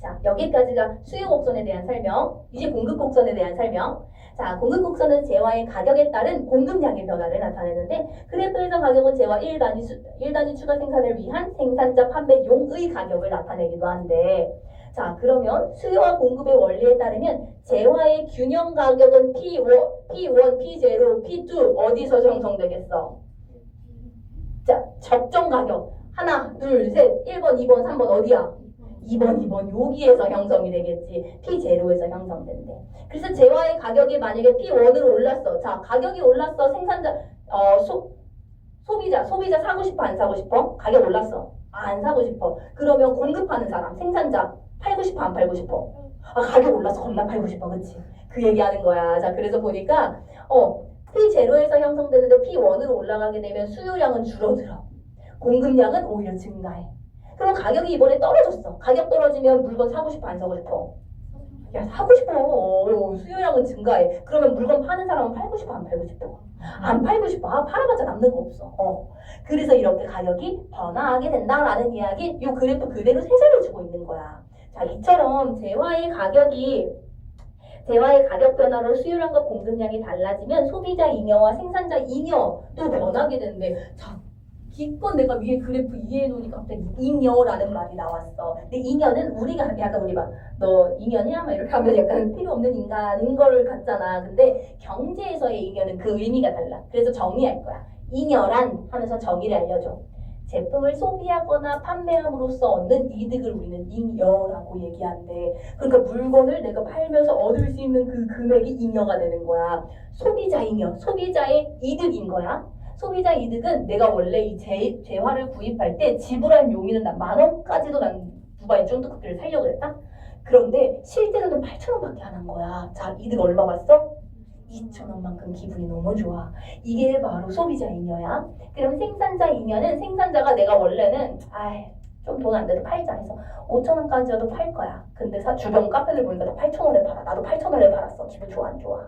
자, 여기까지가 수요곡선에 대한 설명. 이제 공급곡선에 대한 설명. 자, 공급곡선은 재화의 가격에 따른 공급량의 변화를 나타내는데 그래프에서 가격은 재화 1단위 추가 생산을 위한 생산자 판매용의 가격을 나타내기도 한데 자, 그러면 수요와 공급의 원리에 따르면 재화의 균형 가격은 P1, P0, P2 어디서 형성되겠어? 자, 적정 가격. 하나, 둘, 셋, 1번, 2번, 3번 어디야? 2번 여기에서 형성이 되겠지. P0에서 형성된대. 그래서 재화의 가격이 만약에 P1으로 올랐어. 자, 가격이 올랐어. 생산자, 소비자 사고 싶어 안 사고 싶어? 가격 올랐어. 안 사고 싶어. 그러면 공급하는 사람, 생산자 팔고 싶어 안 팔고 싶어? 가격 올랐어. 겁나 팔고 싶어. 그치? 그 얘기하는 거야. 자, 그래서 보니까 P0에서 형성되는데 P1으로 올라가게 되면 수요량은 줄어들어. 공급량은 오히려 증가해. 그럼 가격이 이번에 떨어졌어. 가격 떨어지면 물건 사고 싶어 안 사고 싶어? 야, 사고 싶어. 수요량은 증가해. 그러면 물건 파는 사람은 팔고 싶어 안 팔고 싶어? 안 팔고 싶어. 팔아봤자 남는 거 없어. 그래서 이렇게 가격이 변화하게 된다라는 이야기 이 그래프 그대로 세자를 주고 있는 거야. 자, 이처럼 재화의 가격 변화로 수요량과 공급량이 달라지면 소비자 잉여와 생산자 잉여도 변하게 되는데 자, 기껏 내가 위에 그래프 이해해 놓으니까 갑자기 잉여라는 말이 나왔어. 근데 잉여는 우리가 약간 우리 막 너 잉여냐? 막 이렇게 하면 약간 필요 없는 인간인 걸 같잖아. 근데 경제에서의 잉여는 그 의미가 달라. 그래서 정의할 거야. 잉여란 하면서 정의를 알려줘. 제품을 소비하거나 판매함으로써 얻는 이득을 우리는 잉여라고 얘기한대. 그러니까 물건을 내가 팔면서 얻을 수 있는 그 금액이 잉여가 되는 거야. 소비자 잉여, 소비자의 이득인 거야. 소비자 이득은 내가 원래 이 재화를 구입할 때 지불한 용의는 난 10,000원까지도 난 두바이 쫀득 쿠키를 사려고 했다. 그런데 실제로는 8,000원밖에 안 한 거야. 자, 이득 얼마 봤어? 2,000원만큼 기분이 너무 좋아. 이게 바로 소비자 잉여야. 그럼 생산자 잉여는 생산자가 내가 원래는 좀 돈 안 돼도 팔자 해서 5,000원까지라도 팔 거야. 근데 주변 카페를 보니까 다 8,000원에 팔아. 나도 8,000원에 팔았어. 기분 좋아 안 좋아?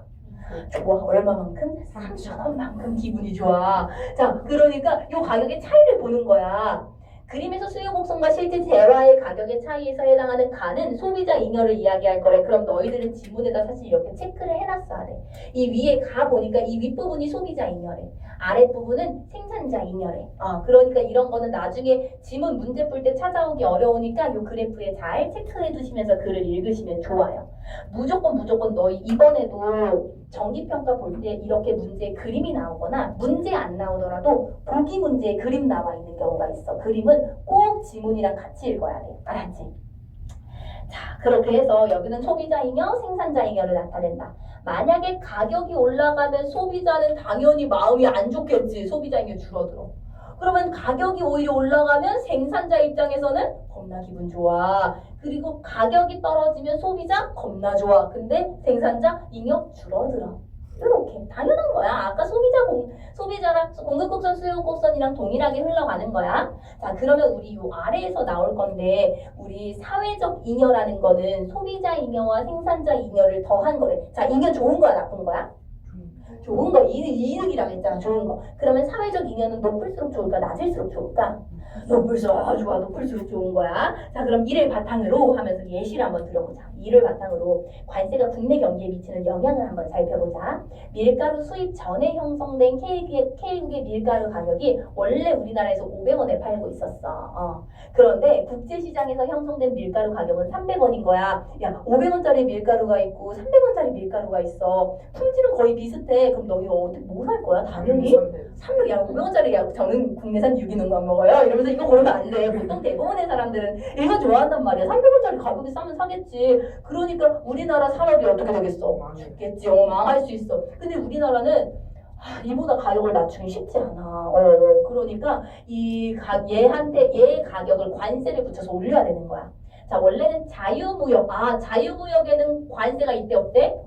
좋아. 얼마만큼? 3,000원만큼 기분이 좋아. 자, 그러니까 이 가격의 차이를 보는 거야. 그림에서 수요곡선과 실제 재화의 가격의 차이에서 해당하는 가는 소비자 잉여를 이야기할 거래. 그럼 너희들은 지문에다 사실 이렇게 체크를 해놨어야 돼. 이 위에 가 보니까 이 윗부분이 소비자 잉여래. 아랫부분은 생산자 잉여래. 그러니까 이런 거는 나중에 지문 문제 풀 때 찾아오기 어려우니까 이 그래프에 잘 체크해 두시면서 글을 읽으시면 좋아요. 무조건 너희 이번에도 정기평가 볼 때 이렇게 문제에 그림이 나오거나 문제 안 나오더라도 보기 문제에 그림 나와 있는 경우가 있어. 그림은 꼭 지문이랑 같이 읽어야 돼. 알았지? 자, 그렇게 해서 여기는 소비자 잉여, 생산자 잉여를 나타낸다. 만약에 가격이 올라가면 소비자는 당연히 마음이 안 좋겠지. 소비자 잉여 줄어들어. 그러면 가격이 오히려 올라가면 생산자 입장에서는 겁나 기분 좋아. 그리고 가격이 떨어지면 소비자 겁나 좋아. 근데 생산자 잉여 줄어들어. 이렇게 당연한 거야. 아까 소비자랑 공급곡선, 수요곡선이랑 동일하게 흘러가는 거야. 자, 그러면 우리 요 아래에서 나올 건데 우리 사회적 잉여라는 거는 소비자 잉여와 생산자 잉여를 더한 거래. 자, 잉여 좋은 거야, 나쁜 거야? 좋은 거, 이득이라고 했잖아. 좋은 거. 그러면 사회적 잉여는 높을수록 좋을까, 낮을수록 좋을까? 높을수록 좋아. 높을수록 좋은 거야. 자, 그럼 이를 바탕으로 하면서 예시를 한번 들어보자. 이를 바탕으로 관세가 국내 경기에 미치는 영향을 한번 살펴보자. 밀가루 수입 전에 형성된 K국의 밀가루 가격이 원래 우리나라에서 500원에 팔고 있었어. 그런데 국제시장에서 형성된 밀가루 가격은 300원인 거야. 야, 500원짜리 밀가루가 있고 300원짜리 밀가루가 있어. 품질은 거의 비슷해. 그럼 너희 어떻게 뭐 살 거야? 당연히 300, 야, 500원짜리 야, 저는 국내산 유기농만 먹어요. 이러면 그래서 이거 고르면 안 돼. 보통 대부분의 사람들은 이거 좋아한단 말이야. 300원짜리 가격이 싸면 사겠지. 그러니까 우리나라 산업이 어떻게 되겠어? 죽겠지. 망할 수 있어. 근데 우리나라는 이보다 가격을 낮추기 쉽지 않아. 그러니까 얘 가격을 관세를 붙여서 올려야 되는 거야. 자, 원래는 자유무역. 자유무역에는 관세가 있대 없대?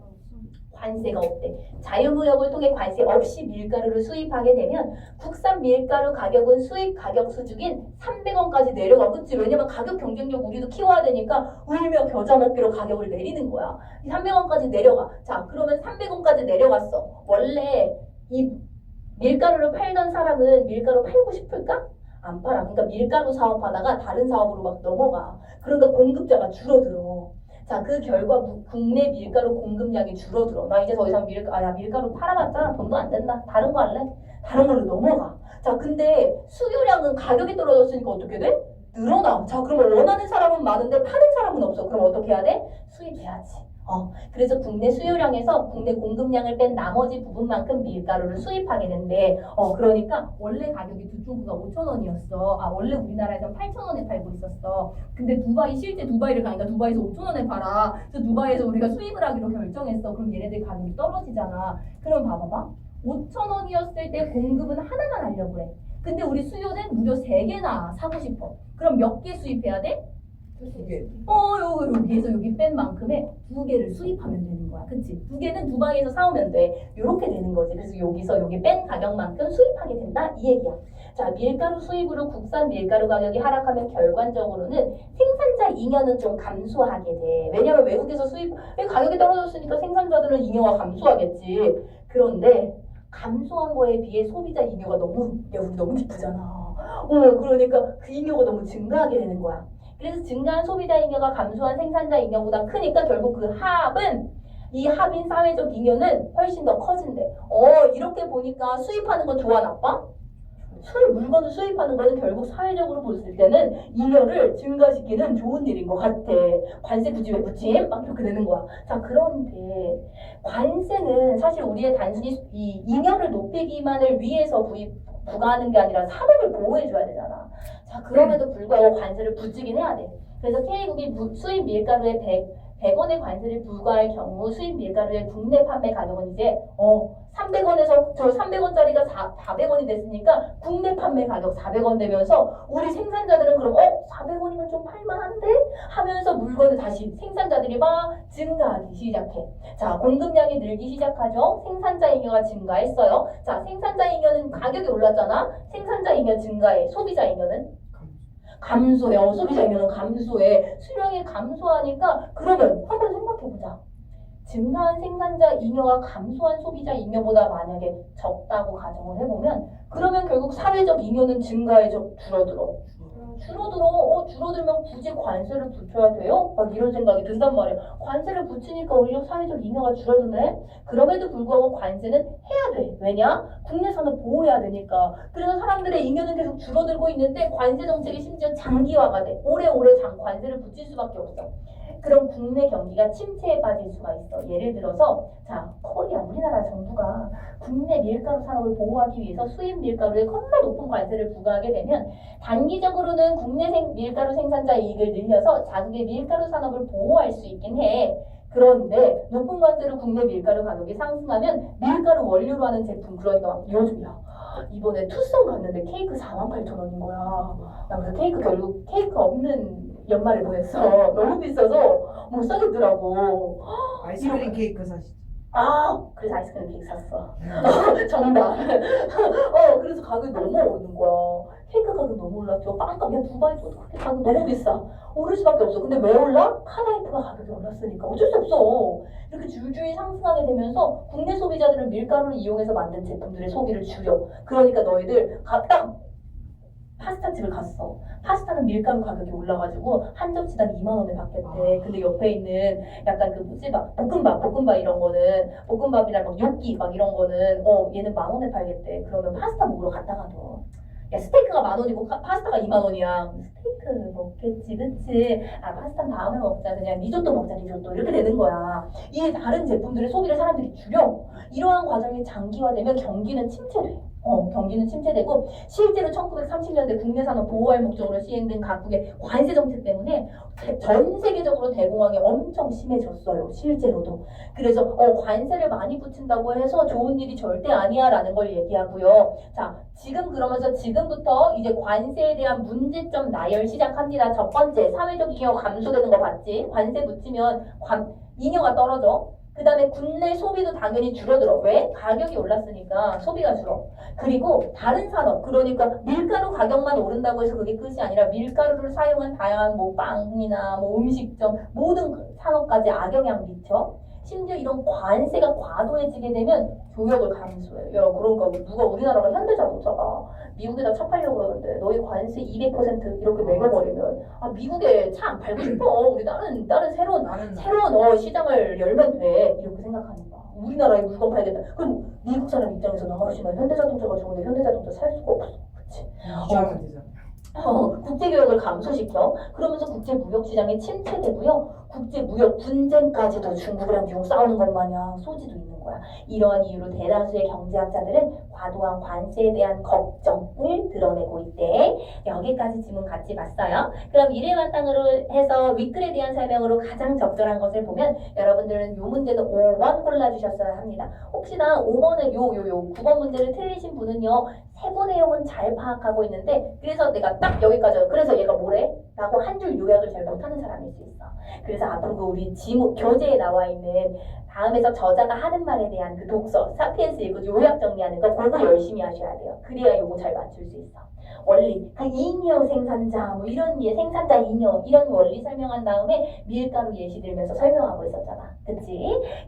관세가 없대. 자유무역을 통해 관세 없이 밀가루를 수입하게 되면 국산 밀가루 가격은 수입 가격 수준인 300원까지 내려가. 그치? 왜냐면 가격 경쟁력 우리도 키워야 되니까 울며 겨자 먹기로 가격을 내리는 거야. 300원까지 내려가. 자, 그러면 300원까지 내려갔어. 원래 이 밀가루를 팔던 사람은 밀가루 팔고 싶을까? 안 팔아. 그러니까 밀가루 사업하다가 다른 사업으로 막 넘어가. 그러니까 공급자가 줄어들어. 자, 그 결과 국내 밀가루 공급량이 줄어들어. 나 이제 더 이상 밀가루 팔아봤자 돈도 안 된다. 다른 거 할래? 다른 걸로 넘어가. 자, 근데 수요량은 가격이 떨어졌으니까 어떻게 돼? 늘어나. 자, 그러면 원하는 사람은 많은데 파는 사람은 없어. 그럼 어떻게 해야 돼? 수입해야지. 그래서 국내 수요량에서 국내 공급량을 뺀 나머지 부분만큼 밀가루를 수입하게 된대. 그러니까 원래 가격이 두통구가 5,000원이었어. 원래 우리나라에선 8,000원에 팔고 있었어. 근데 실제 두바이를 가니까 두바이에서 5,000원에 팔아. 그래서 두바이에서 우리가 수입을 하기로 결정했어. 그럼 얘네들 가격이 떨어지잖아. 그럼 봐봐봐. 5,000원이었을 때 공급은 하나만 하려고 그래. 근데 우리 수요는 무려 3개나 사고 싶어. 그럼 몇 개 수입해야 돼? 2개. 여기에서 여기 뺀 만큼의 2개를 수입하면 되는 거야. 그치? 2개는 두바이에서 사오면 돼. 요렇게 되는 거지. 그래서 여기서 여기 뺀 가격만큼 수입하게 된다. 이 얘기야. 자, 밀가루 수입으로 국산 밀가루 가격이 하락하면 결과적으로는 생산자 잉여는 좀 감소하게 돼. 왜냐면 외국에서 가격이 떨어졌으니까 생산자들은 잉여가 감소하겠지. 그런데 감소한 거에 비해 소비자 잉여가 우리 너무 기쁘잖아. 그러니까 그 잉여가 너무 증가하게 되는 거야. 그래서 증가한 소비자 잉여가 감소한 생산자 잉여보다 크니까 결국 이 합인 사회적 잉여는 훨씬 더 커진대. 이렇게 보니까 수입하는 건 좋아, 나빠? 물건을 수입하는 거는 결국 사회적으로 봤을 때는 잉여를 증가시키는 좋은 일인 것 같아. 관세 굳이 왜 붙임? 막 이렇게 되는 거야. 자, 그런데 관세는 사실 우리의 단순히 이 잉여를 높이기만을 위해서 부과하는 게 아니라 산업을 보호해줘야 되잖아. 자, 그럼에도 불구하고 관세를 붙이긴 해야 돼. 그래서 K국이 수입 밀가루에 100원의 관세를 부과할 경우 수입 밀가루의 국내 판매 가격은 이제 300원에서 300원짜리가 400원이 됐으니까 국내 판매 가격 400원 되면서 우리 생산자들은 그럼 400원이면 좀 팔만한데? 하면서 물건을 다시 생산자들이 막 증가하기 시작해. 자, 공급량이 늘기 시작하죠. 생산자 잉여가 증가했어요. 자, 생산자 잉여는 가격이 올랐잖아. 생산자 잉여 증가해. 소비자 잉여는 감소해. 소비자 잉여는 감소해. 수량이 감소하니까 그러면 한번 생각해보자. 증가한 생산자 잉여가 감소한 소비자 잉여보다 만약에 적다고 가정을 해보면 그러면 결국 사회적 잉여는 증가해져 줄어들어. 줄어들면 굳이 관세를 붙여야 돼요? 막 이런 생각이 든단 말이야. 관세를 붙이니까 오히려 사회적 잉여가 줄어드네? 그럼에도 불구하고 관세는 해야 돼. 왜냐? 국내 산업 보호해야 되니까. 그래서 사람들의 잉여는 계속 줄어들고 있는데 관세 정책이 심지어 장기화가 돼. 오래오래 관세를 붙일 수밖에 없어. 그럼 국내 경기가 침체에 빠질 수가 있어. 예를 들어서 우리나라 정부가 국내 밀가루 산업을 보호하기 위해서 수입 밀가루에 겁나 높은 관세를 부과하게 되면 단기적으로는 국내 밀가루 생산자 이익을 늘려서 자국의 밀가루 산업을 보호할 수 있긴 해. 그런데 높은 관세로 국내 밀가루 가격이 상승하면 밀가루 원료로 하는 제품, 그러니까 요즘이야. 이번에 투썸 갔는데 케이크 48,000원인 거야. 나 그래서 케이크 없는 연말을 보냈어. 너무 비싸서 못 사겠더라고. 아이스크림 케이크 사시죠. 그래서 아이스크림 케이크 샀어. 정답. 그래서 가격이 너무 오르는 거야. 케이크 가격 너무 올랐죠. 빵값, 두바이도 그렇게 가격 너무 비싸. 오를 수밖에 없어. 근데 왜 올라? 카나이프가 가격이 올랐으니까 어쩔 수 없어. 이렇게 줄줄이 상승하게 되면서 국내 소비자들은 밀가루를 이용해서 만든 제품들의 소비를 줄여. 그러니까 너희들 딱 파스타집을 갔어. 파스타는 밀가루 가격이 올라가지고 한 접시당 2만 원에 받겠대. 근데 옆에 있는 약간 볶음밥 이런 거는 볶음밥이랑 막 요끼 막 이런 거는 얘는 10,000원에 팔겠대. 그러면 파스타 먹으러 갔다가도 스테이크가 10,000원이고 파스타가 2만 원이야. 스테이크 먹겠지, 그치? 파스타는 다음에 먹자. 그냥 리조또 먹자, 리조또. 이렇게 되는 거야. 이 다른 제품들의 소비를 사람들이 줄여. 이러한 과정이 장기화되면 경기는 침체돼. 경기는 침체되고 실제로 1930년대 국내 산업 보호할 목적으로 시행된 각국의 관세 정책 때문에 전 세계적으로 대공황이 엄청 심해졌어요. 실제로도. 그래서 관세를 많이 붙인다고 해서 좋은 일이 절대 아니야라는 걸 얘기하고요. 자, 지금 그러면서 지금부터 이제 관세에 대한 문제점 나열 시작합니다. 첫 번째, 사회적 잉여 감소되는 거 봤지? 관세 붙이면 잉여가 떨어져. 그 다음에 국내 소비도 당연히 줄어들어. 왜? 가격이 올랐으니까 소비가 줄어. 그리고 다른 산업, 그러니까 밀가루 가격만 오른다고 해서 그게 끝이 아니라 밀가루를 사용한 다양한 뭐 빵이나 뭐 음식점 모든 산업까지 악영향 미쳐. 심지어 이런 관세가 과도해지게 되면 교역을 감소해. 야, 그러니까 누가 우리나라가 현대자동차가 미국에다 차 팔려고 그러는데 너희 관세 200% 이렇게 매겨버리면 미국에 차 안 팔고 싶어. 우리 다른 새로운 시장을 열면 돼. 이렇게 생각하는 거야. 우리나라에 물건 팔겠다. 그럼 미국 사람 입장에서 나가시면 현대자동차가 좋은데 현대자동차 살 수가 없어. 그치? 유지하면 되잖아. 국제교역을 감소시켜. 그러면서 국제무역시장이 침체되고요. 국제무역 분쟁까지도 중국이랑 미국 싸우는 것 마냥 소지도 있는 거야. 이러한 이유로 대다수의 경제학자들은 과도한 관세에 대한 걱정을 드러내고 있대. 여기까지 지문 같이 봤어요. 그럼 이를 바탕으로 해서 윗글에 대한 설명으로 가장 적절한 것을 보면 여러분들은 이 문제는 5번 골라주셨어야 합니다. 혹시나 5번은 9번 문제를 틀리신 분은요. 세부 내용은 잘 파악하고 있는데 그래서 내가 딱 여기까지 그래서 얘가 뭐래? 라고 한 줄 요약을 잘 못하는 사람일 수 있어. 그래서 앞으로 그 우리 지문 교재에 나와 있는 다음에서 저자가 하는 말에 대한 그 독서, 사피엔스 읽고 요약 정리하는 거 그거 열심히 하셔야 돼요. 그래야 요거 잘 맞출 수 있어. 원리, 그 잉여 생산자, 뭐 이런 생산자 잉여 이런 원리 설명한 다음에 밀가루 예시 들면서 설명하고 있었잖아. 그치?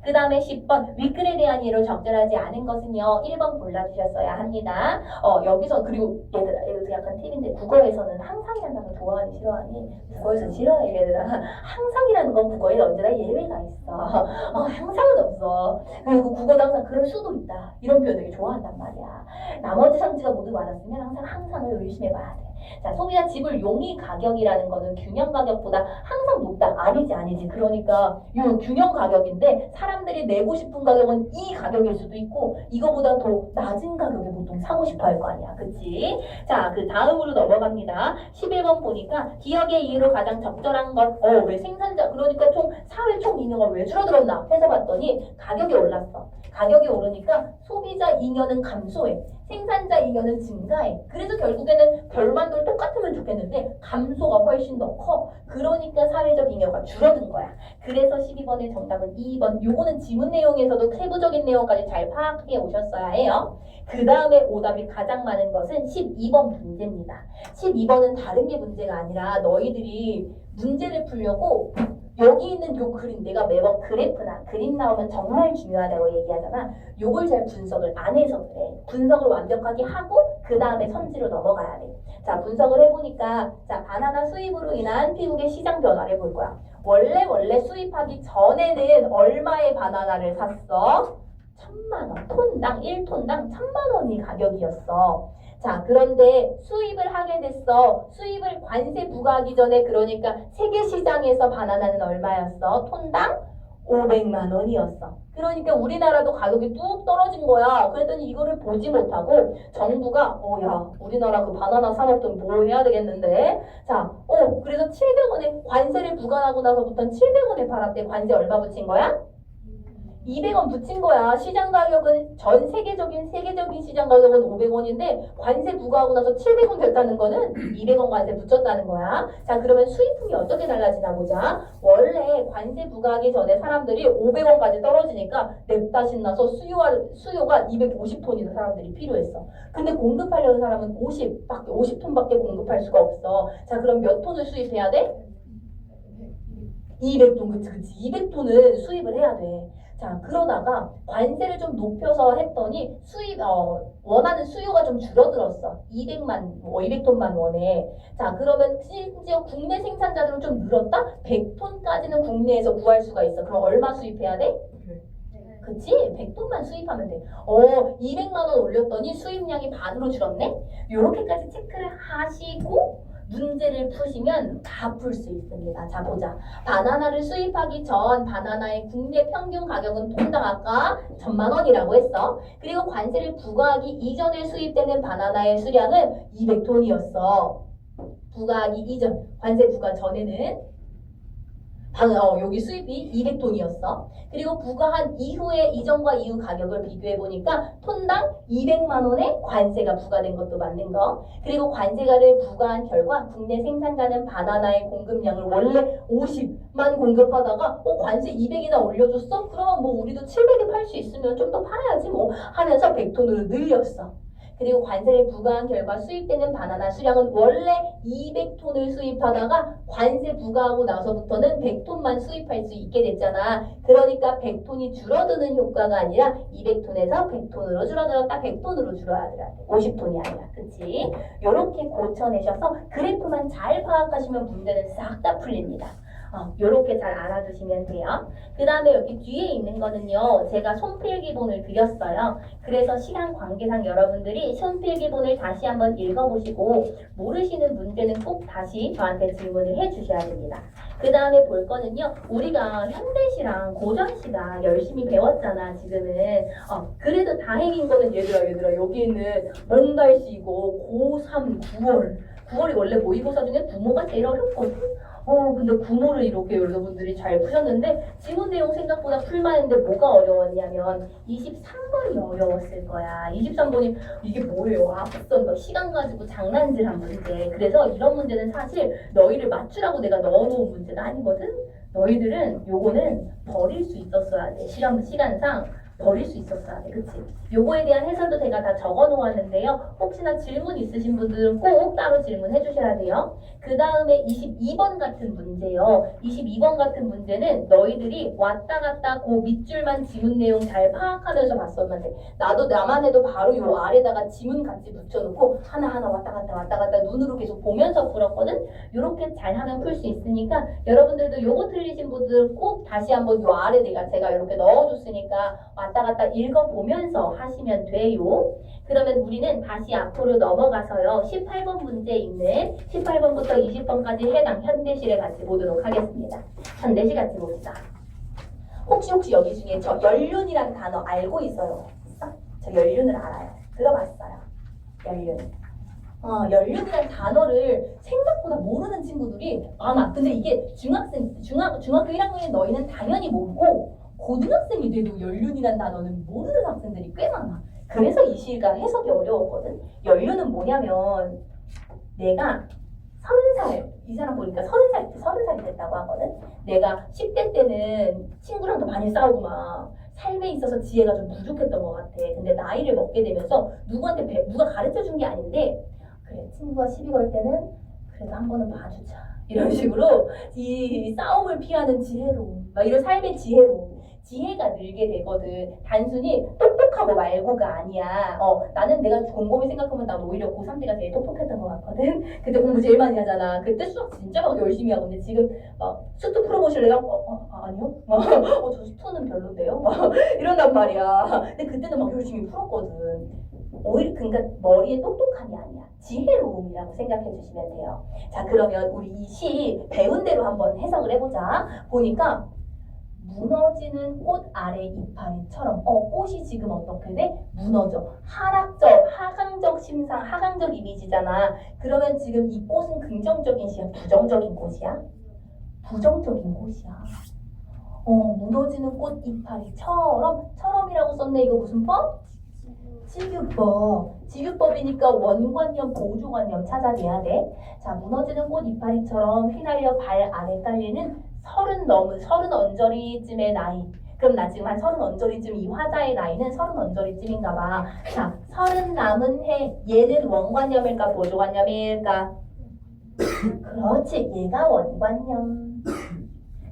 그 다음에 10번 윗글에 대한 예로 적절하지 않은 것은요 1번 골라주셨어야 합니다. 여기서 그리고 얘들아 이거 약간 팁인데 국어에서는 항상이라는 단어 좋아하니 싫어하니? 국어에서 싫어해 얘들아. 항상이라는 건 국어에 언제나 예외가 있어. 항상은 없어. 그리고 국어도 항상 그럴 수도 있다. 이런 표현 되게 좋아한단 말이야. 나머지 상지가 모두 맞았으면 항상 항상을 의심해봐야 돼. 자, 소비자 지불 용이 가격이라는 거는 균형 가격보다 항상 높다. 아니지. 그러니까 이 균형 가격인데 사람들이 내고 싶은 가격은 이 가격일 수도 있고 이거보다 더 낮은 가격에 보통 사고 싶어 할 거 아니야. 그치? 자, 그 다음으로 넘어갑니다. 11번 보니까 기업의 이유로 가장 적절한 것. 왜 생산자 그러니까 사회 총 잉여가 왜 줄어들었나 해서 봤더니 가격이 올랐어. 가격이 오르니까 소비자 잉여는 감소해. 생산자 잉여는 증가해. 그래서 결국에는 결과도 똑같으면 좋겠는데 감소가 훨씬 더 커. 그러니까 사회적 잉여가 줄어든 거야. 그래서 12번의 정답은 2번. 요거는 지문 내용에서도 세부적인 내용까지 잘 파악해 오셨어야 해요. 그 다음에 오답이 가장 많은 것은 12번 문제입니다. 12번은 다른 게 문제가 아니라 너희들이 문제를 풀려고 여기 있는 요 그림 내가 매번 그래프나 그림 나오면 정말 중요하다고 얘기하잖아. 요걸 잘 분석을 안 해서 그래. 분석을 완벽하게 하고 그 다음에 선지로 넘어가야 돼. 자, 분석을 해보니까 자 바나나 수입으로 인한 미국의 시장 변화를 볼 거야. 원래 수입하기 전에는 얼마의 바나나를 샀어? 1,000만 원. 톤당 1톤당 1,000만 원이 가격이었어. 자, 그런데 수입을 하게 됐어. 수입을 관세 부과하기 전에 그러니까 세계 시장에서 바나나는 얼마였어? 톤당 500만 원이었어. 그러니까 우리나라도 가격이 뚝 떨어진 거야. 그랬더니 이거를 보지 못하고 정부가 야 우리나라 그 바나나 산업도 뭐 해야 되겠는데 자, 그래서 700원에 관세를 부과하고 나서부터는 700원에 팔았대. 관세 얼마 붙인 거야? 200원 붙인 거야. 시장 가격은 전 세계적인 시장 가격은 500원인데 관세 부과하고 나서 700원 됐다는 거는 200원 관세 붙였다는 거야. 자, 그러면 수입품이 어떻게 달라지나 보자. 원래 관세 부과하기 전에 사람들이 500원까지 떨어지니까 냅다 신나서 수요가 250톤이는 사람들이 필요했어. 근데 공급하려는 사람은 50톤밖에 공급할 수가 없어. 자, 그럼 몇 톤을 수입해야 돼? 200톤. 그치. 200톤은 수입을 해야 돼. 자, 그러다가 관세를 좀 높여서 했더니 원하는 수요가 좀 줄어들었어. 200톤만 원에. 자, 그러면 심지어 국내 생산자들은 좀 늘었다? 100톤까지는 국내에서 구할 수가 있어. 그럼 얼마 수입해야 돼? 그치? 100톤만 수입하면 돼. 200만 원 올렸더니 수입량이 반으로 줄었네? 요렇게까지 체크를 하시고 문제를 푸시면 다 풀 수 있습니다. 자, 보자. 바나나를 수입하기 전 바나나의 국내 평균 가격은 톤당 아까 1,000만 원이라고 했어. 그리고 관세를 부과하기 이전에 수입되는 바나나의 수량은 200톤이었어. 부과하기 이전, 관세 부과 전에는 여기 수입이 200톤이었어. 그리고 부과한 이후에 이전과 이후 가격을 비교해 보니까 톤당 200만 원의 관세가 부과된 것도 맞는 거. 그리고 관세가를 부과한 결과 국내 생산자는 바나나의 공급량을 원래 50만 공급하다가 관세 200이나 올려줬어? 그러면 뭐 우리도 700에 팔 수 있으면 좀 더 팔아야지 뭐 하면서 100톤으로 늘렸어. 그리고 관세를 부과한 결과 수입되는 바나나 수량은 원래 200톤을 수입하다가 관세 부과하고 나서부터는 100톤만 수입할 수 있게 됐잖아. 그러니까 100톤이 줄어드는 효과가 아니라 200톤에서 100톤으로 줄어들었다. 100톤으로 줄어들었다. 50톤이 아니라. 그치? 요렇게 고쳐내셔서 그래프만 잘 파악하시면 문제는 싹 다 풀립니다. 요렇게 잘 알아두시면 돼요. 그 다음에 여기 뒤에 있는 거는요, 제가 손필기본을 드렸어요. 그래서 시간 관계상 여러분들이 손필기본을 다시 한번 읽어보시고 모르시는 문제는 꼭 다시 저한테 질문을 해주셔야 됩니다. 그 다음에 볼 거는요, 우리가 현대시랑 고전시가 열심히 배웠잖아, 지금은. 그래도 다행인 거는 얘들아, 여기는 몽달시고 고3, 9월. 9월이 원래 모의고사 중에 구모가 제일 어렵거든. 근데 구모를 이렇게 여러분들이 잘 푸셨는데 지문 내용 생각보다 풀만했는데 뭐가 어려웠냐면 23번이 어려웠을 거야. 23번이 이게 뭐예요? 앞선 거 시간 가지고 장난질한 문제. 그래서 이런 문제는 사실 너희를 맞추라고 내가 넣어놓은 문제가 아니거든. 너희들은 요거는 버릴 수 있었어야 돼. 시간상 버릴 수 있었어야 돼. 그치? 요거에 대한 해설도 제가 다 적어 놓았는데요. 혹시나 질문 있으신 분들은 꼭 따로 질문해 주셔야 돼요. 그 다음에 22번 같은 문제요. 22번 같은 문제는 너희들이 왔다 갔다 그 밑줄만 지문 내용 잘 파악하면서 봤었면 돼. 나만 해도 바로 요 아래다가 지문 같이 붙여놓고 하나하나 왔다 갔다 눈으로 계속 보면서 풀었거든. 요렇게 잘하면 풀 수 있으니까 여러분들도 요거 틀리신 분들 꼭 다시 한번 요 아래 제가 이렇게 넣어줬으니까 왔다 갔다 읽어보면서 하시면 돼요. 그러면 우리는 다시 앞으로 넘어가서요. 18번 문제 있는 18번부터 20번까지 해당 현대시를 같이 보도록 하겠습니다. 현대시 같이 봅시다. 혹시 여기 중에 저 연륜이라는 단어 알고 있어요? 저 연륜을 알아요. 들어봤어요. 연륜. 연륜이라는 단어를 생각보다 모르는 친구들이 많아. 근데 이게 중학교 1학년인 너희는 당연히 모르고 고등학생이 돼도 연륜이라는 단어는 모르는 학생들이 꽤 많아. 그래서 이 시가 해석이 어려웠거든. 연륜은 뭐냐면 내가 30살, 이 사람 보니까 30살이 됐다고 하거든. 내가 10대 때는 친구랑도 많이 싸우고 막 삶에 있어서 지혜가 좀 부족했던 것 같아. 근데 나이를 먹게 되면서 누가 가르쳐준 게 아닌데 그래, 친구가 시비 걸 때는 그래도 한 번은 봐주자. 이런 식으로 이 싸움을 피하는 지혜로움, 막 이런 삶의 지혜가 늘게 되거든. 단순히 똑똑하고 말고가 아니야. 나는 내가 곰곰이 생각하면 난 오히려 고3 때가 제일 똑똑했던 것 같거든. 그때 공부 제일 많이 하잖아. 그때 수학 진짜 막 열심히 하고. 근데 지금 막 수투 풀어보실래요? 아니요. 저 수투는 별론데요? 이런단 말이야. 근데 그때는 막 열심히 풀었거든. 오히려 그러니까 머리에 똑똑함이 아니야. 지혜로움이라고 생각해 주시면 돼요. 자, 그러면 우리 이 시 배운 대로 한번 해석을 해보자. 보니까 무너지는 꽃 아래 이파리처럼 꽃이 지금 어떻게 돼? 무너져. 하강적 이미지잖아. 그러면 지금 이 꽃은 긍정적인 시야? 부정적인 꽃이야? 부정적인 꽃이야. 무너지는 꽃 이파리처럼이라고 썼네. 이거 무슨 법? 지규법이니까 원관념, 보조관념 찾아내야 돼. 자, 무너지는 꽃 이파리처럼 휘날려 발 아래 깔리는 30 언저리쯤의 나이. 그럼 나 지금 한 30 언저리쯤, 이 화자의 나이는 30 언저리쯤인가 봐. 자, 30 남은 해. 얘는 원관념일까 보조관념일까? 그렇지, 얘가 원관념.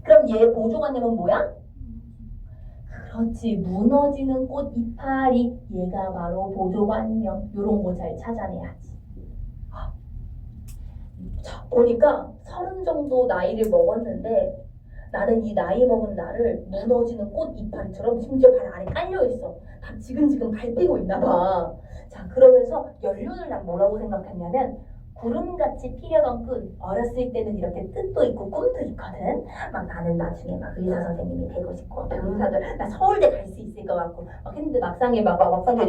그럼 얘 보조관념은 뭐야? 그렇지, 무너지는 꽃 이파리. 얘가 바로 보조관념. 요런 거 잘 찾아내야지. 자, 보니까 30 정도 나이를 먹었는데 나는 이 나이 먹은 나를 무너지는 꽃 이파리처럼 심지어 발 아래 깔려있어. 다 지금 발 떼고 있나 봐. 자, 그러면서 연륜을 난 뭐라고 생각했냐면 구름같이 피려던 끈. 어렸을 때는 이렇게 뜻도 있고 꿈도 있거든. 막 나는 나중에 막 의사 선생님이 되고 싶고 변호사들 나 서울대 갈 수 있을 것 같고 막 했는데 막상 내가 막 서울대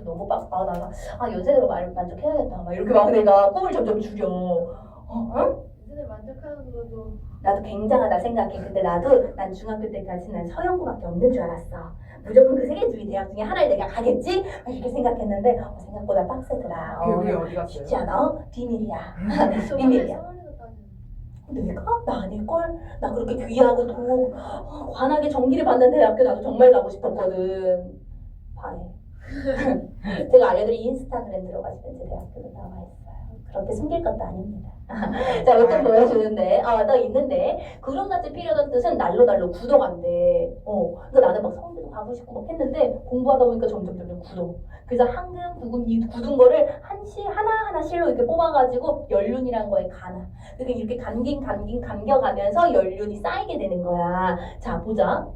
너무 빡아 나 연세대로 만족해야겠다 막 이렇게 막 내가 꿈을 점점 줄여. 응? 이제는 만족하는 것도 나도 굉장하다 생각해. 근데 난 중학교 때까지 난 서영고밖에 없는 줄 알았어. 무조건 그 세계주의 대학 중에 하나에 내가 가겠지? 막 이렇게 생각했는데 생각보다 빡세더라. 그게 어디 갔어요? 쉽지 않아? 비밀이야. 비밀이야. 서울에서 따지는 내가? 나 아닐걸? 나 그렇게 귀하고 관하게 전기를 받는 대학교 나도 정말 가고 싶었거든. 반해. 제가 알려드린 인스타그램 들어가시면 제 대학교도 나와 있어요. 그렇게 숨길 것도 아닙니다. 자, 이것도 보여주는데, 또 있는데, 구름같이 피려던 뜻은 날로 굳어간대. 그러니까 나는 막 서울대도 가고 싶고 막 했는데, 공부하다 보니까 점점 굳어. 그래서 황금, 구금, 이 굳은 거를 하나하나 실로 이렇게 뽑아가지고 연륜이란 거에 가나. 그러니까 이렇게 감겨가면서 연륜이 쌓이게 되는 거야. 자, 보자.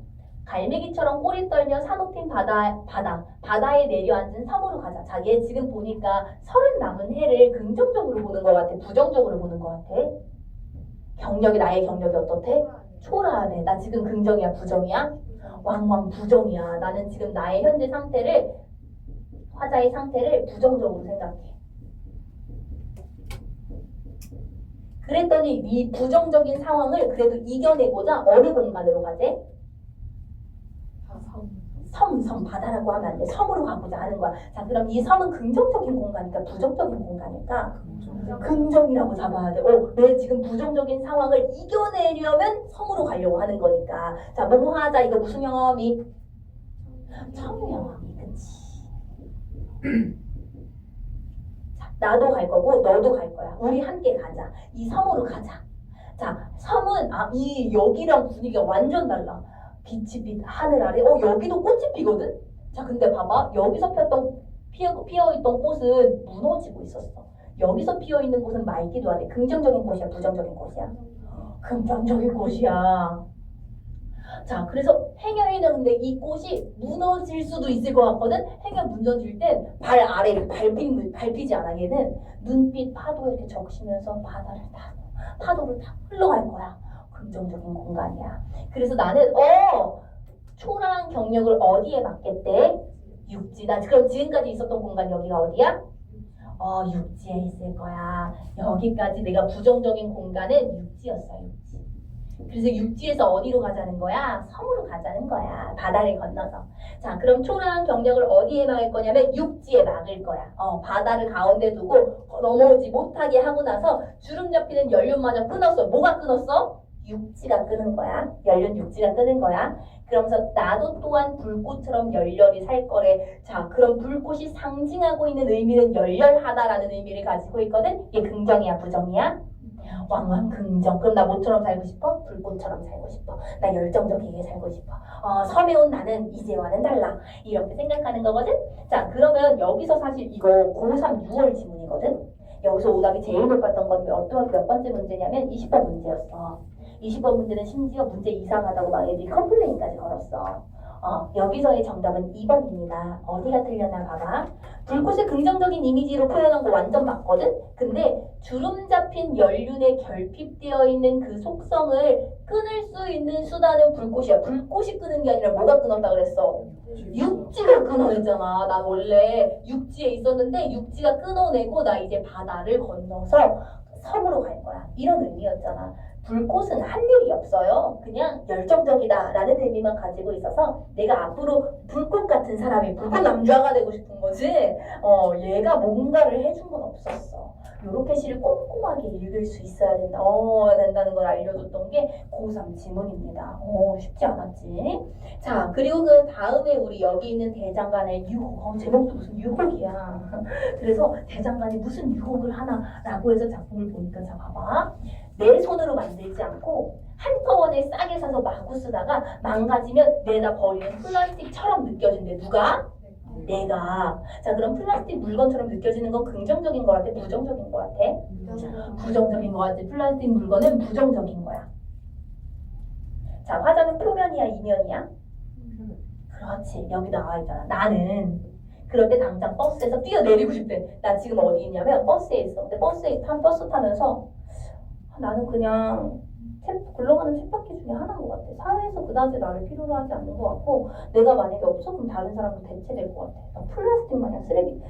갈매기처럼 꼬리 떨며 사높인 바다에 내려앉은 섬으로 가자. 자, 얘 지금 보니까 30 남은 해를 긍정적으로 보는 것 같아? 부정적으로 보는 것 같아? 나의 경력이 어떻대? 초라하네. 나 지금 긍정이야? 부정이야? 왕왕 부정이야. 나는 지금 나의 현재 상태를, 화자의 상태를 부정적으로 생각해. 그랬더니 이 부정적인 상황을 그래도 이겨내고자 어느 공간으로 가재? 섬, 바다라고 하면 안 돼. 섬으로 가고자 하는 거야. 자, 그럼 이 섬은 긍정적인 공간일까? 부정적인 공간일까? 긍정이라고 잡아야 돼. 내 지금 부정적인 상황을 이겨내려면 섬으로 가려고 하는 거니까. 자, 뭐뭐 하자. 이거 무슨 영어미? 청유 영어미. 그치? 자, 나도 갈 거고 너도 갈 거야. 우리 함께 가자. 이 섬으로 가자. 자, 섬은 이 여기랑 분위기가 완전 달라. 빛이 빛 하늘 아래 여기도 꽃이 피거든? 자, 근데 봐봐. 여기서 피어있던 꽃은 무너지고 있었어. 여기서 피어있는 꽃은 맑기도 하대. 긍정적인 꽃이야? 부정적인 꽃이야? 긍정적인 꽃이야. 자, 그래서 행여에는 근데 이 꽃이 무너질 수도 있을 것 같거든? 행여 무너질 땐 발 아래를 밟히지 않아. 얘는 눈빛 파도에 이렇게 적시면서 파도를 타고 흘러갈 거야. 긍정적인 공간이야. 그래서 나는 초라한 경력을 어디에 맡겠대? 육지다. 그럼 지금까지 있었던 공간 여기가 어디야? 육지에 있을 거야. 여기까지 내가 부정적인 공간은 육지였어. 육지. 그래서 육지에서 어디로 가자는 거야? 섬으로 가자는 거야. 바다를 건너서. 자, 그럼 초라한 경력을 어디에 막을 거냐면 육지에 막을 거야. 바다를 가운데 두고 넘어오지 못하게 하고 나서 주름 잡히는 연륜마저 끊었어. 뭐가 끊었어? 육지가 끄는 거야. 연륜 육지가 끄는 거야. 그러면서 나도 또한 불꽃처럼 열렬히 살 거래. 자, 그럼 불꽃이 상징하고 있는 의미는 열렬하다라는 의미를 가지고 있거든. 이게 긍정이야, 부정이야? 왕왕 긍정. 그럼 나 뭐처럼 살고 싶어? 불꽃처럼 살고 싶어. 나 열정적이게 살고 싶어. 섬에 온 나는 이제와는 달라. 이렇게 생각하는 거거든. 자, 그러면 여기서 사실 이거 고3 6월 지문이거든. 여기서 오답이 제일 높았던 건 몇 번째 문제냐면 20번 문제였어. 20번 문제는 심지어 문제 이상하다고 막 애들이 컴플레인까지 걸었어. 여기서의 정답은 2번입니다. 어디가 틀렸나 봐봐. 불꽃을 긍정적인 이미지로 표현한 거 완전 맞거든? 근데 주름 잡힌 연륜에 결핍되어 있는 그 속성을 끊을 수 있는 수단은 불꽃이야. 불꽃이 끄는 게 아니라 뭐가 끊었다 그랬어? 육지가 끊어냈잖아. 나 원래 육지에 있었는데 육지가 끊어내고 나 이제 바다를 건너서 섬으로 갈 거야. 이런 의미였잖아. 불꽃은 할 일이 없어요. 그냥 열정적이다 라는 의미만 가지고 있어서 내가 앞으로 불꽃 같은 사람이 불꽃 남자가 되고 싶은 거지. 얘가 뭔가를 해준 건 없었어. 요렇게 시를 꼼꼼하게 읽을 수 있어야 된다는 걸 알려줬던 게 고3 지문입니다. 쉽지 않았지. 자, 그리고 그 다음에 우리 여기 있는 대장간의 유혹. 제목도 무슨 유혹이야. 그래서 대장간이 무슨 유혹을 하나라고 해서 작품을 보니까 자, 봐봐. 내 손으로 만들지 않고 한꺼번에 싸게 사서 마구 쓰다가 망가지면 내다 버리는 플라스틱처럼 느껴진대. 누가? 내가. 자, 그럼 플라스틱 물건처럼 느껴지는 건 긍정적인 거 같아? 부정적인 거 같아? 부정적인 거 같아. 플라스틱 물건은 부정적인 거야. 자, 화자는 표면이야, 이면이야? 그렇지. 여기 나와 있잖아. 나는 그럴 때 당장 버스에서 뛰어내리고 싶대. 나 지금 어디 있냐면 버스에 있어. 근데 버스 타면서 나는 그냥 굴러가는 쳇바퀴 중에 하나인 것 같아. 사회에서 그다지 나를 필요로 하지 않는 것 같고 내가 만약에 없어 그럼 다른 사람도 대체될 것 같아. 나 플라스틱 마냥 쓰레기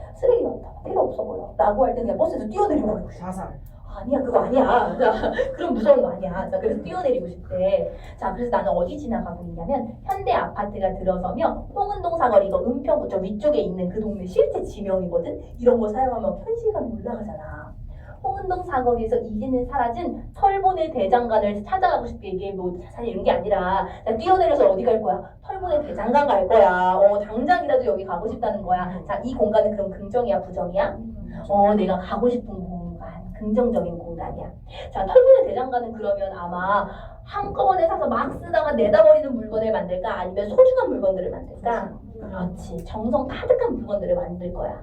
같아. 필요 없어 보여. 라고 할 때 그냥 버스에서 뛰어내리고 버리고 싶어. 자살. 아니야 그거 아니야. 자, 그럼 무서운 거 아니야. 자, 그래서 뛰어내리고 싶대. 자, 그래서 나는 어디 지나가고 있냐면 현대 아파트가 들어서면 홍은동 사거리 이거 은평구 저 위쪽에 있는 그 동네 실제 지명이거든. 이런 거 사용하면 현실감이 올라가잖아. 홍은동 사거리에서 이제는 사라진 털보네 대장간을 찾아가고 싶게. 이게 뭐 사실 이런 게 아니라 자, 뛰어내려서 어디 갈 거야? 털보네 대장간 갈 거야. 당장이라도 여기 가고 싶다는 거야. 자, 이 공간은 그럼 긍정이야 부정이야? 내가 가고 싶은 공간, 긍정적인 공간이야. 자, 털보네 대장간은 그러면 아마 한꺼번에 사서 막 쓰다가 내다 버리는 물건을 만들까? 아니면 소중한 물건들을 만들까? 그렇지. 정성 가득한 물건들을 만들 거야.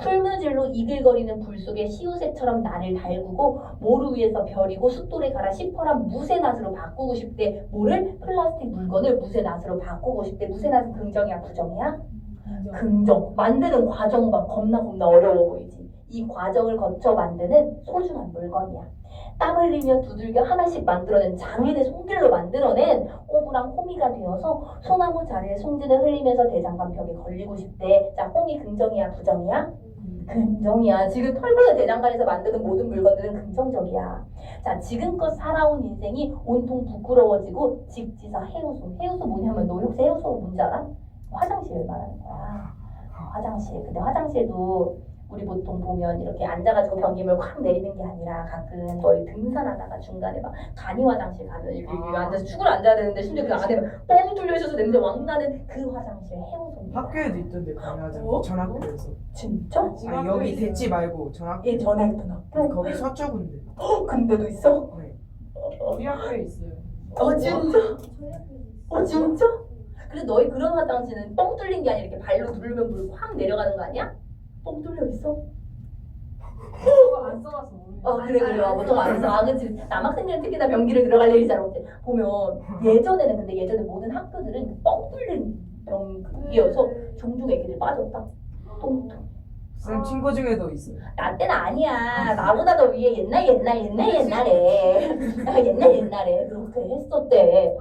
풀무질로 이글거리는 불 속에 시우새처럼 나를 달구고 모루 위에서 별이고 숫돌에 갈아 시퍼런 무쇠낫으로 바꾸고 싶대. 뭐를? 플라스틱 물건을 무쇠낫으로 바꾸고 싶대. 무쇠낫은 긍정이야 부정이야? 긍정. 만드는 과정 봐. 겁나 어려워 보이지. 이 과정을 거쳐 만드는 소중한 물건이야. 땀 흘리며 두들겨 하나씩 만들어낸 장인의 손길로 만들어낸 꼬부랑 호미가 되어서 소나무 자리에 송진을 흘리면서 대장간 벽에 걸리고 싶대. 자, 호미 긍정이야 부정이야? 긍정이야. 지금 털보네 대장간에서 만드는 모든 물건들은 긍정적이야. 자, 지금껏 살아온 인생이 온통 부끄러워지고 직지사 해우소. 해우소 뭐냐면 너 혹시 해우소 뭔지 알아? 화장실 말하는 거야. 화장실. 근데 화장실도 우리 보통 보면 이렇게 앉아가지고 변기물 확 내리는 게 아니라 가끔 너희 등산하다가 중간에 막 간이 화장실 가면 이렇게 앉아서 축을 앉아야 되는데 심지어 그 안에 뻥 뚫려 있어서 냄새 왕 나는 그 화장실 해우소입니다. 학교에도 있던데 강의하자. 전학교에서. 진짜? 아니 여기 대치 말고 전학교. 예, 전에 있던 학교? 거기 서초군데. 근데도 있어? 네. 우리 학교에 있어요. 진짜? 진짜? 그래서 너희 그런 화장실은 뻥 뚫린 게 아니라 이렇게 발로 누르면 물 확 내려가는 거 아니야? 뻥 뚫려 있어? 저거 안 써봐서 모르겠어요. 그래. 보통 안 써. 그치. 남학생들은 특히 다 변기를 들어갈 일이 잘 없대. 보면 예전에 모든 학교들은 뻥 뚫린 변기여서 종종 애기들 빠졌다. 똥통. 쌤 친구 중에도 있어요. 나 때는 아니야. 나보다 더 위에 옛날에 그렇게 했었대.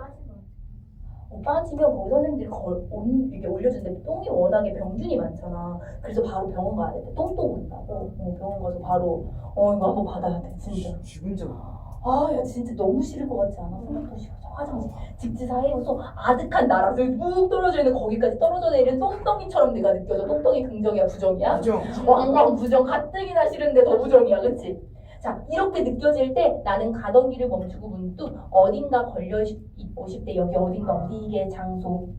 빠지면 거기 선생님들이 이렇게 올려주는데 똥이 워낙에 병균이 많잖아. 그래서 바로 병원 가야 돼. 똥 온다고. 병원 가서 바로 이거 한번 받아야 돼. 진짜. 죽은 적. 야 진짜 너무 싫을 것 같지 않아? 생각도 싫어. 화장실 직지사 해우소 아득한 나라들 묵 떨어져 있는 거기까지 떨어져 내리는 똥덩이처럼 내가 느껴져. 똥덩이 긍정이야 부정이야? 부정. 왕왕 부정. 가뜩이나 싫은데 더 부정이야. 그치? 자, 이렇게 느껴질 때 나는 가던 길을 멈추고 문득 어딘가 걸려 있고 싶대. 여기 어딘가 어디게 장소.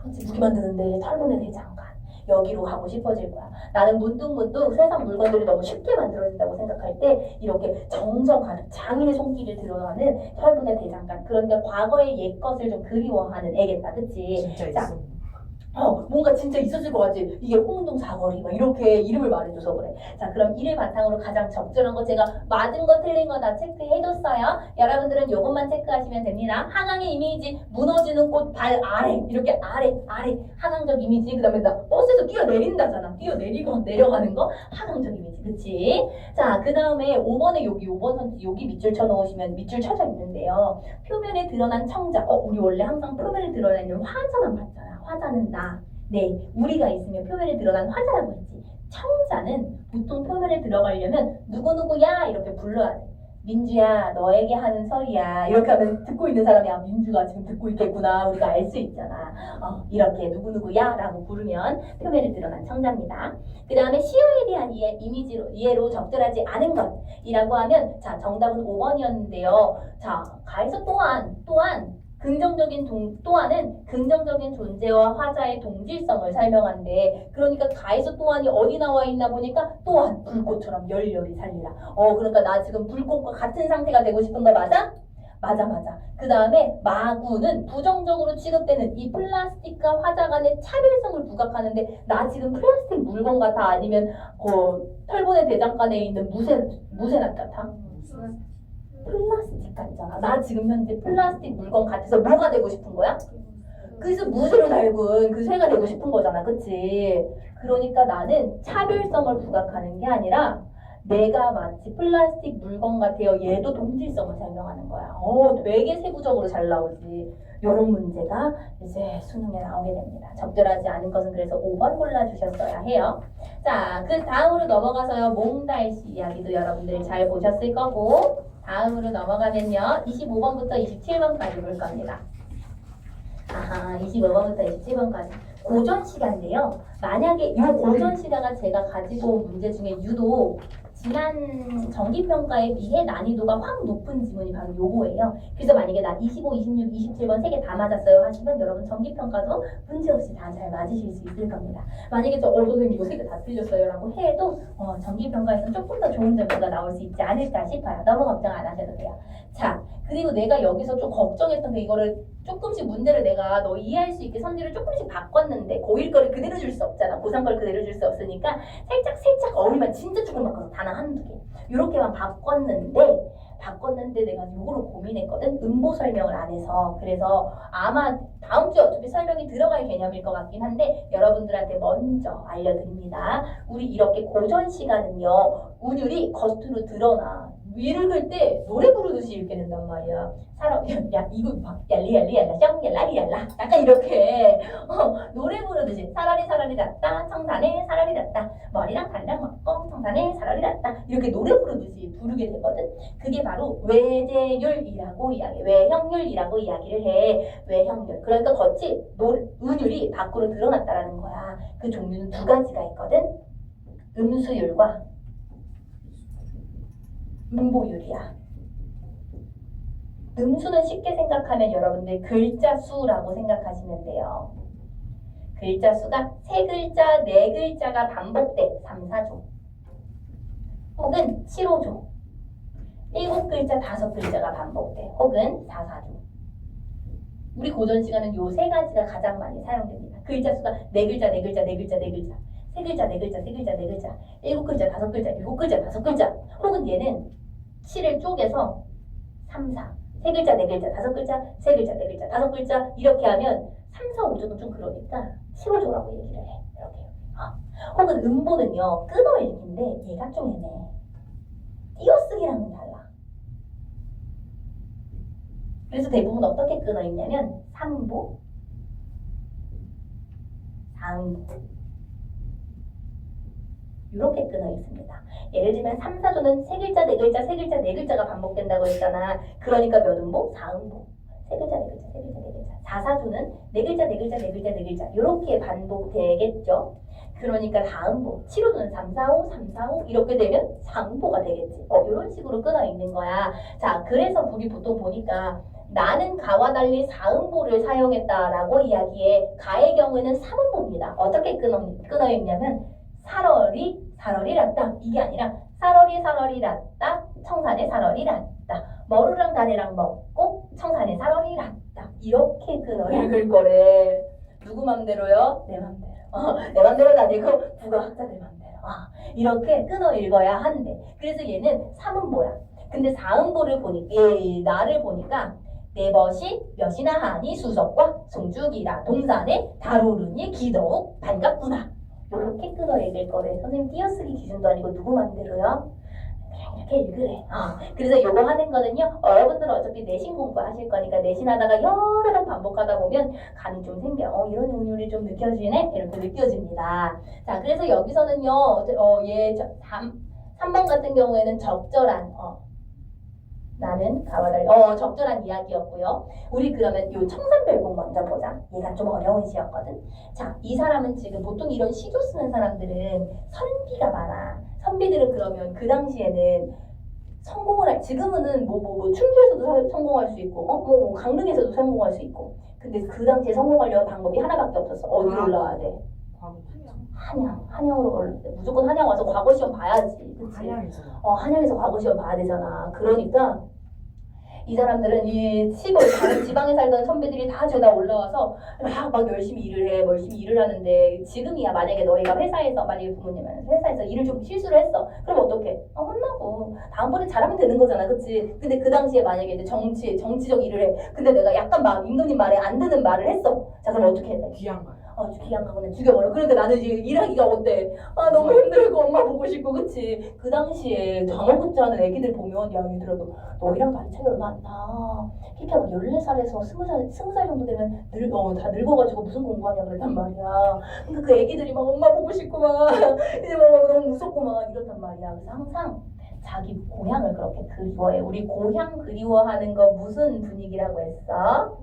그렇지. 무기 만드는데 털보네 대장간. 여기로 가고 싶어질 거야. 나는 문득 세상 물건들이 너무 쉽게 만들어진다고 생각할 때 이렇게 정성 가득 장인의 손길을 들어가는 털보네 대장간. 그러니까 과거의 옛것을 좀 그리워하는 애겠다. 그치? 진짜 자, 있어. 뭔가 진짜 있었을 것 같지? 이게 홍은동 사거리 막 이렇게 이름을 말해줘서 그래. 자, 그럼 이를 바탕으로 가장 적절한 거 제가 맞은 거 틀린 거 다 체크해줬어요. 여러분들은 요것만 체크하시면 됩니다. 하강의 이미지, 무너지는 꽃 발 아래, 이렇게 아래 하강적 이미지. 그 다음에 나 버스에서 뛰어내린다잖아. 뛰어내리고 내려가는 거 하강적 이미지. 그치? 자, 그 다음에 5번에 5번 선지 여기 밑줄 쳐놓으시면 밑줄 쳐져 있는데요. 표면에 드러난 청자. 우리 원래 항상 표면에 드러나는 화자만 봤잖아. 화자는 나. 네, 우리가 있으면 표면에 드러난 화자라고 했지. 청자는 보통 표면에 들어가려면 누구누구야 이렇게 불러야 돼. 민주야, 너에게 하는 소리야. 이렇게 하면 듣고 있는 사람이 민주가 지금 듣고 있겠구나. 우리가 알 수 있잖아. 이렇게 누구누구야 라고 부르면 표면에 드러난 청자입니다. 그 다음에 시어에 대한 이해로 적절하지 않은 것이라고 하면 자, 정답은 5번이었는데요. 자, 가에서 또한 또한은 긍정적인 존재와 화자의 동질성을 설명한대. 그러니까 가에서 또한이 어디 나와 있나 보니까 또한 불꽃처럼 열렬히 살리라. 그러니까 나 지금 불꽃과 같은 상태가 되고 싶은 거 맞아? 맞아. 그 다음에 마구는 부정적으로 취급되는 이 플라스틱과 화자 간의 차별성을 부각하는데 나 지금 플라스틱 물건 같아? 아니면 털보네 대장간에 있는 무쇠낫 같아? 플라스틱 같잖아. 나 지금 현재 플라스틱 물건 같아서 뭐가 되고 싶은 거야? 그래서 무쇠로 달군 그 새가 되고 싶은 거잖아, 그치? 그러니까 나는 차별성을 부각하는 게 아니라 내가 마치 플라스틱 물건 같아요. 얘도 동질성을 설명하는 거야. 되게 세부적으로 잘 나오지. 이런 문제가 이제 수능에 나오게 됩니다. 적절하지 않은 것은 그래서 5번 골라주셨어야 해요. 자, 그 다음으로 넘어가서요. 몽달씨 이야기도 여러분들이 잘 보셨을 거고, 다음으로 넘어가면요. 25번부터 27번까지 볼 겁니다. 아하, 25번부터 27번까지. 고전 시간인데요. 만약에 이 고전 시간가 제가 가지고 온 문제 중에 유독 지난 정기평가에 비해 난이도가 확 높은 지문이 바로 요거예요. 그래서 만약에 나 25, 26, 27번 3개 다 맞았어요 하시면 여러분 정기평가도 문제없이 다 잘 맞으실 수 있을 겁니다. 만약에 선생님 이거 3개 다 틀렸어요 라고 해도 정기평가에서는 조금 더 좋은 점수가 나올 수 있지 않을까 싶어요. 너무 걱정 안 하셔도 돼요. 자, 그리고 내가 여기서 좀 걱정했던 게 이거를 조금씩 문제를 내가 너 이해할 수 있게 선지를 조금씩 바꿨는데 고1 거를 그대로 줄 수 없잖아. 고3 거를 그대로 줄 수 없으니까 살짝 어휘만 진짜 조금 바꿔서 단어 한두 개 이렇게만 바꿨는데 내가 요거를 고민했거든. 음보 설명을 안 해서. 그래서 아마 다음 주에 어차피 설명이 들어갈 개념일 것 같긴 한데 여러분들한테 먼저 알려드립니다. 우리 이렇게 고전 시간은요. 운율이 겉으로 드러나. 읽을 때 노래 부르듯이 읽게 된단 말이야. 사람 야 이거 막 얄리얄라 쌍얄라리얄라 약간 이렇게 노래 부르듯이 사라리 났다 청산에 사라리 났다 머리랑 다리랑 맞고 청산에 사라리 났다 이렇게 노래 부르듯이 부르게 되거든. 그게 바로 외제율이라고 외형률이라고 이야기를 해. 외형률. 그러니까 겉이 운율이 밖으로 드러났다라는 거야. 그 종류는 두 가지가 있거든. 음수율과 음보율이야. 음수는 쉽게 생각하면 여러분들 글자 수라고 생각하시면 돼요. 글자 수가 3글자, 4글자가 반복돼 3, 4조 혹은 7, 5조 7글자, 5글자가 반복돼 혹은 4, 4조. 우리 고전 시간은 요 3가지가 가장 많이 사용됩니다. 글자 수가 4글자, 4글자, 4글자, 4글자 3글자, 4글자, 3글자, 4글자 7글자, 5글자, 7글자, 5글자 혹은 얘는 7을 쪼개서 3, 4 3글자, 4글자, 5글자, 3글자, 4글자, 5글자 이렇게 하면 3, 4, 5조는 좀 그러니까 15조라고 얘기를 해. 이렇게. 혹은 음보는요. 끊어 읽기인데 얘가 좀 애매해. 띄어쓰기랑은 달라. 그래서 대부분 어떻게 끊어 읽냐면 3보, 4음보 이렇게 끊어 있습니다. 예를 들면 3, 4조는 3글자, 4글자, 3글자, 4글자가 반복된다고 했잖아. 그러니까 몇 음보? 4음보. 3글자, 4글자, 3글자, 4글자. 4, 4조는 4글자, 4글자, 4글자, 4글자. 이렇게 반복되겠죠. 그러니까 다음보. 7호조는 3, 4, 5, 3, 4, 5 이렇게 되면 3보가 되겠지. 이런 식으로 끊어 있는 거야. 자, 그래서 우리 보통 보니까 나는 가와 달리 4음보를 사용했다라고 이야기해. 가의 경우에는 3음보입니다. 어떻게 끊어 읽냐면 사러리 났다 이게 아니라 사러리 났다 청산에 사러리 났다 머루랑 다리랑 먹고 청산에 사러리 났다 이렇게 끊어 읽을 거래. 누구 맘대로요? 내 맘대로. 내 맘대로는 아니고 국어학자들 맘대로. 이렇게 끊어 읽어야 한대. 그래서 얘는 3음보야. 근데 4음보를 보니까 나를 보니까 네 멋이 몇이나 하니 수석과 송죽이라 동산에 다루르니 기더욱 반갑구나. 이렇게 끊어 읽을 거래. 선생님 띄어쓰기 기준도 아니고 누구 맘대로요? 그냥 이렇게 읽으래. 그래서 요거 하는 거는요. 여러분들은 어차피 내신 공부하실 거니까 내신하다가 여러 번 반복하다 보면 감이 좀 생겨. 이런 운율이 좀 느껴지네? 이렇게 느껴집니다. 자, 그래서 여기서는요. 3번 같은 경우에는 적절한 나는 가와 달리 적절한 이야기였고요. 우리 그러면 요 청산별곡 먼저 보자. 얘가 좀 어려운 시였거든. 자, 이 사람은 지금 보통 이런 시조 쓰는 사람들은 선비가 많아. 선비들은 그러면 그 당시에는 지금은 충주에서도 성공할 수 있고 강릉에서도 성공할 수 있고. 근데 그 당시에 성공하려는 방법이 하나밖에 없었어. 어디로 올라와야 돼? 한양으로 올라. 무조건 한양 와서 과거 시험 봐야지. 그치? 한양에서 한양에서 과거 시험 봐야 되잖아. 그러니까 이 사람들은 이 시골 다른 지방에 살던 선배들이 다 죄다 올라와서 막 열심히 일을 하는데 지금이야 만약에 너희가 회사에서 만약에 부모님은 회사에서 일을 좀 실수를 했어. 그럼 어떡해? 혼나고 다음번에 잘하면 되는 거잖아, 그치? 근데 그 당시에 만약에 이제 정치적 일을 해. 근데 내가 약간 임금님 말에 안 드는 말을 했어. 자 그럼 어떻게 해야 돼? 귀한 거야. 귀한 거는 죽여버려. 그런데 나는 이제 일하기가 어때? 너무 힘들고 엄마 보고 싶고, 그치? 그 당시에 장어급제 하는 애기들 보면, 야, 얘들아, 너희랑 나이 차이 얼마 안 나. 피피야, 막 14살에서 20살 정도 되면 다 늙어가지고 무슨 공부하냐 그랬단 말이야. 그러니까 그 애기들이 막 엄마 보고 싶고 막, 이제 막 너무 무섭고 막 이렇단 말이야. 그래서 항상 자기 고향을 그렇게 그리워해. 우리 고향 그리워하는 거 무슨 분위기라고 했어?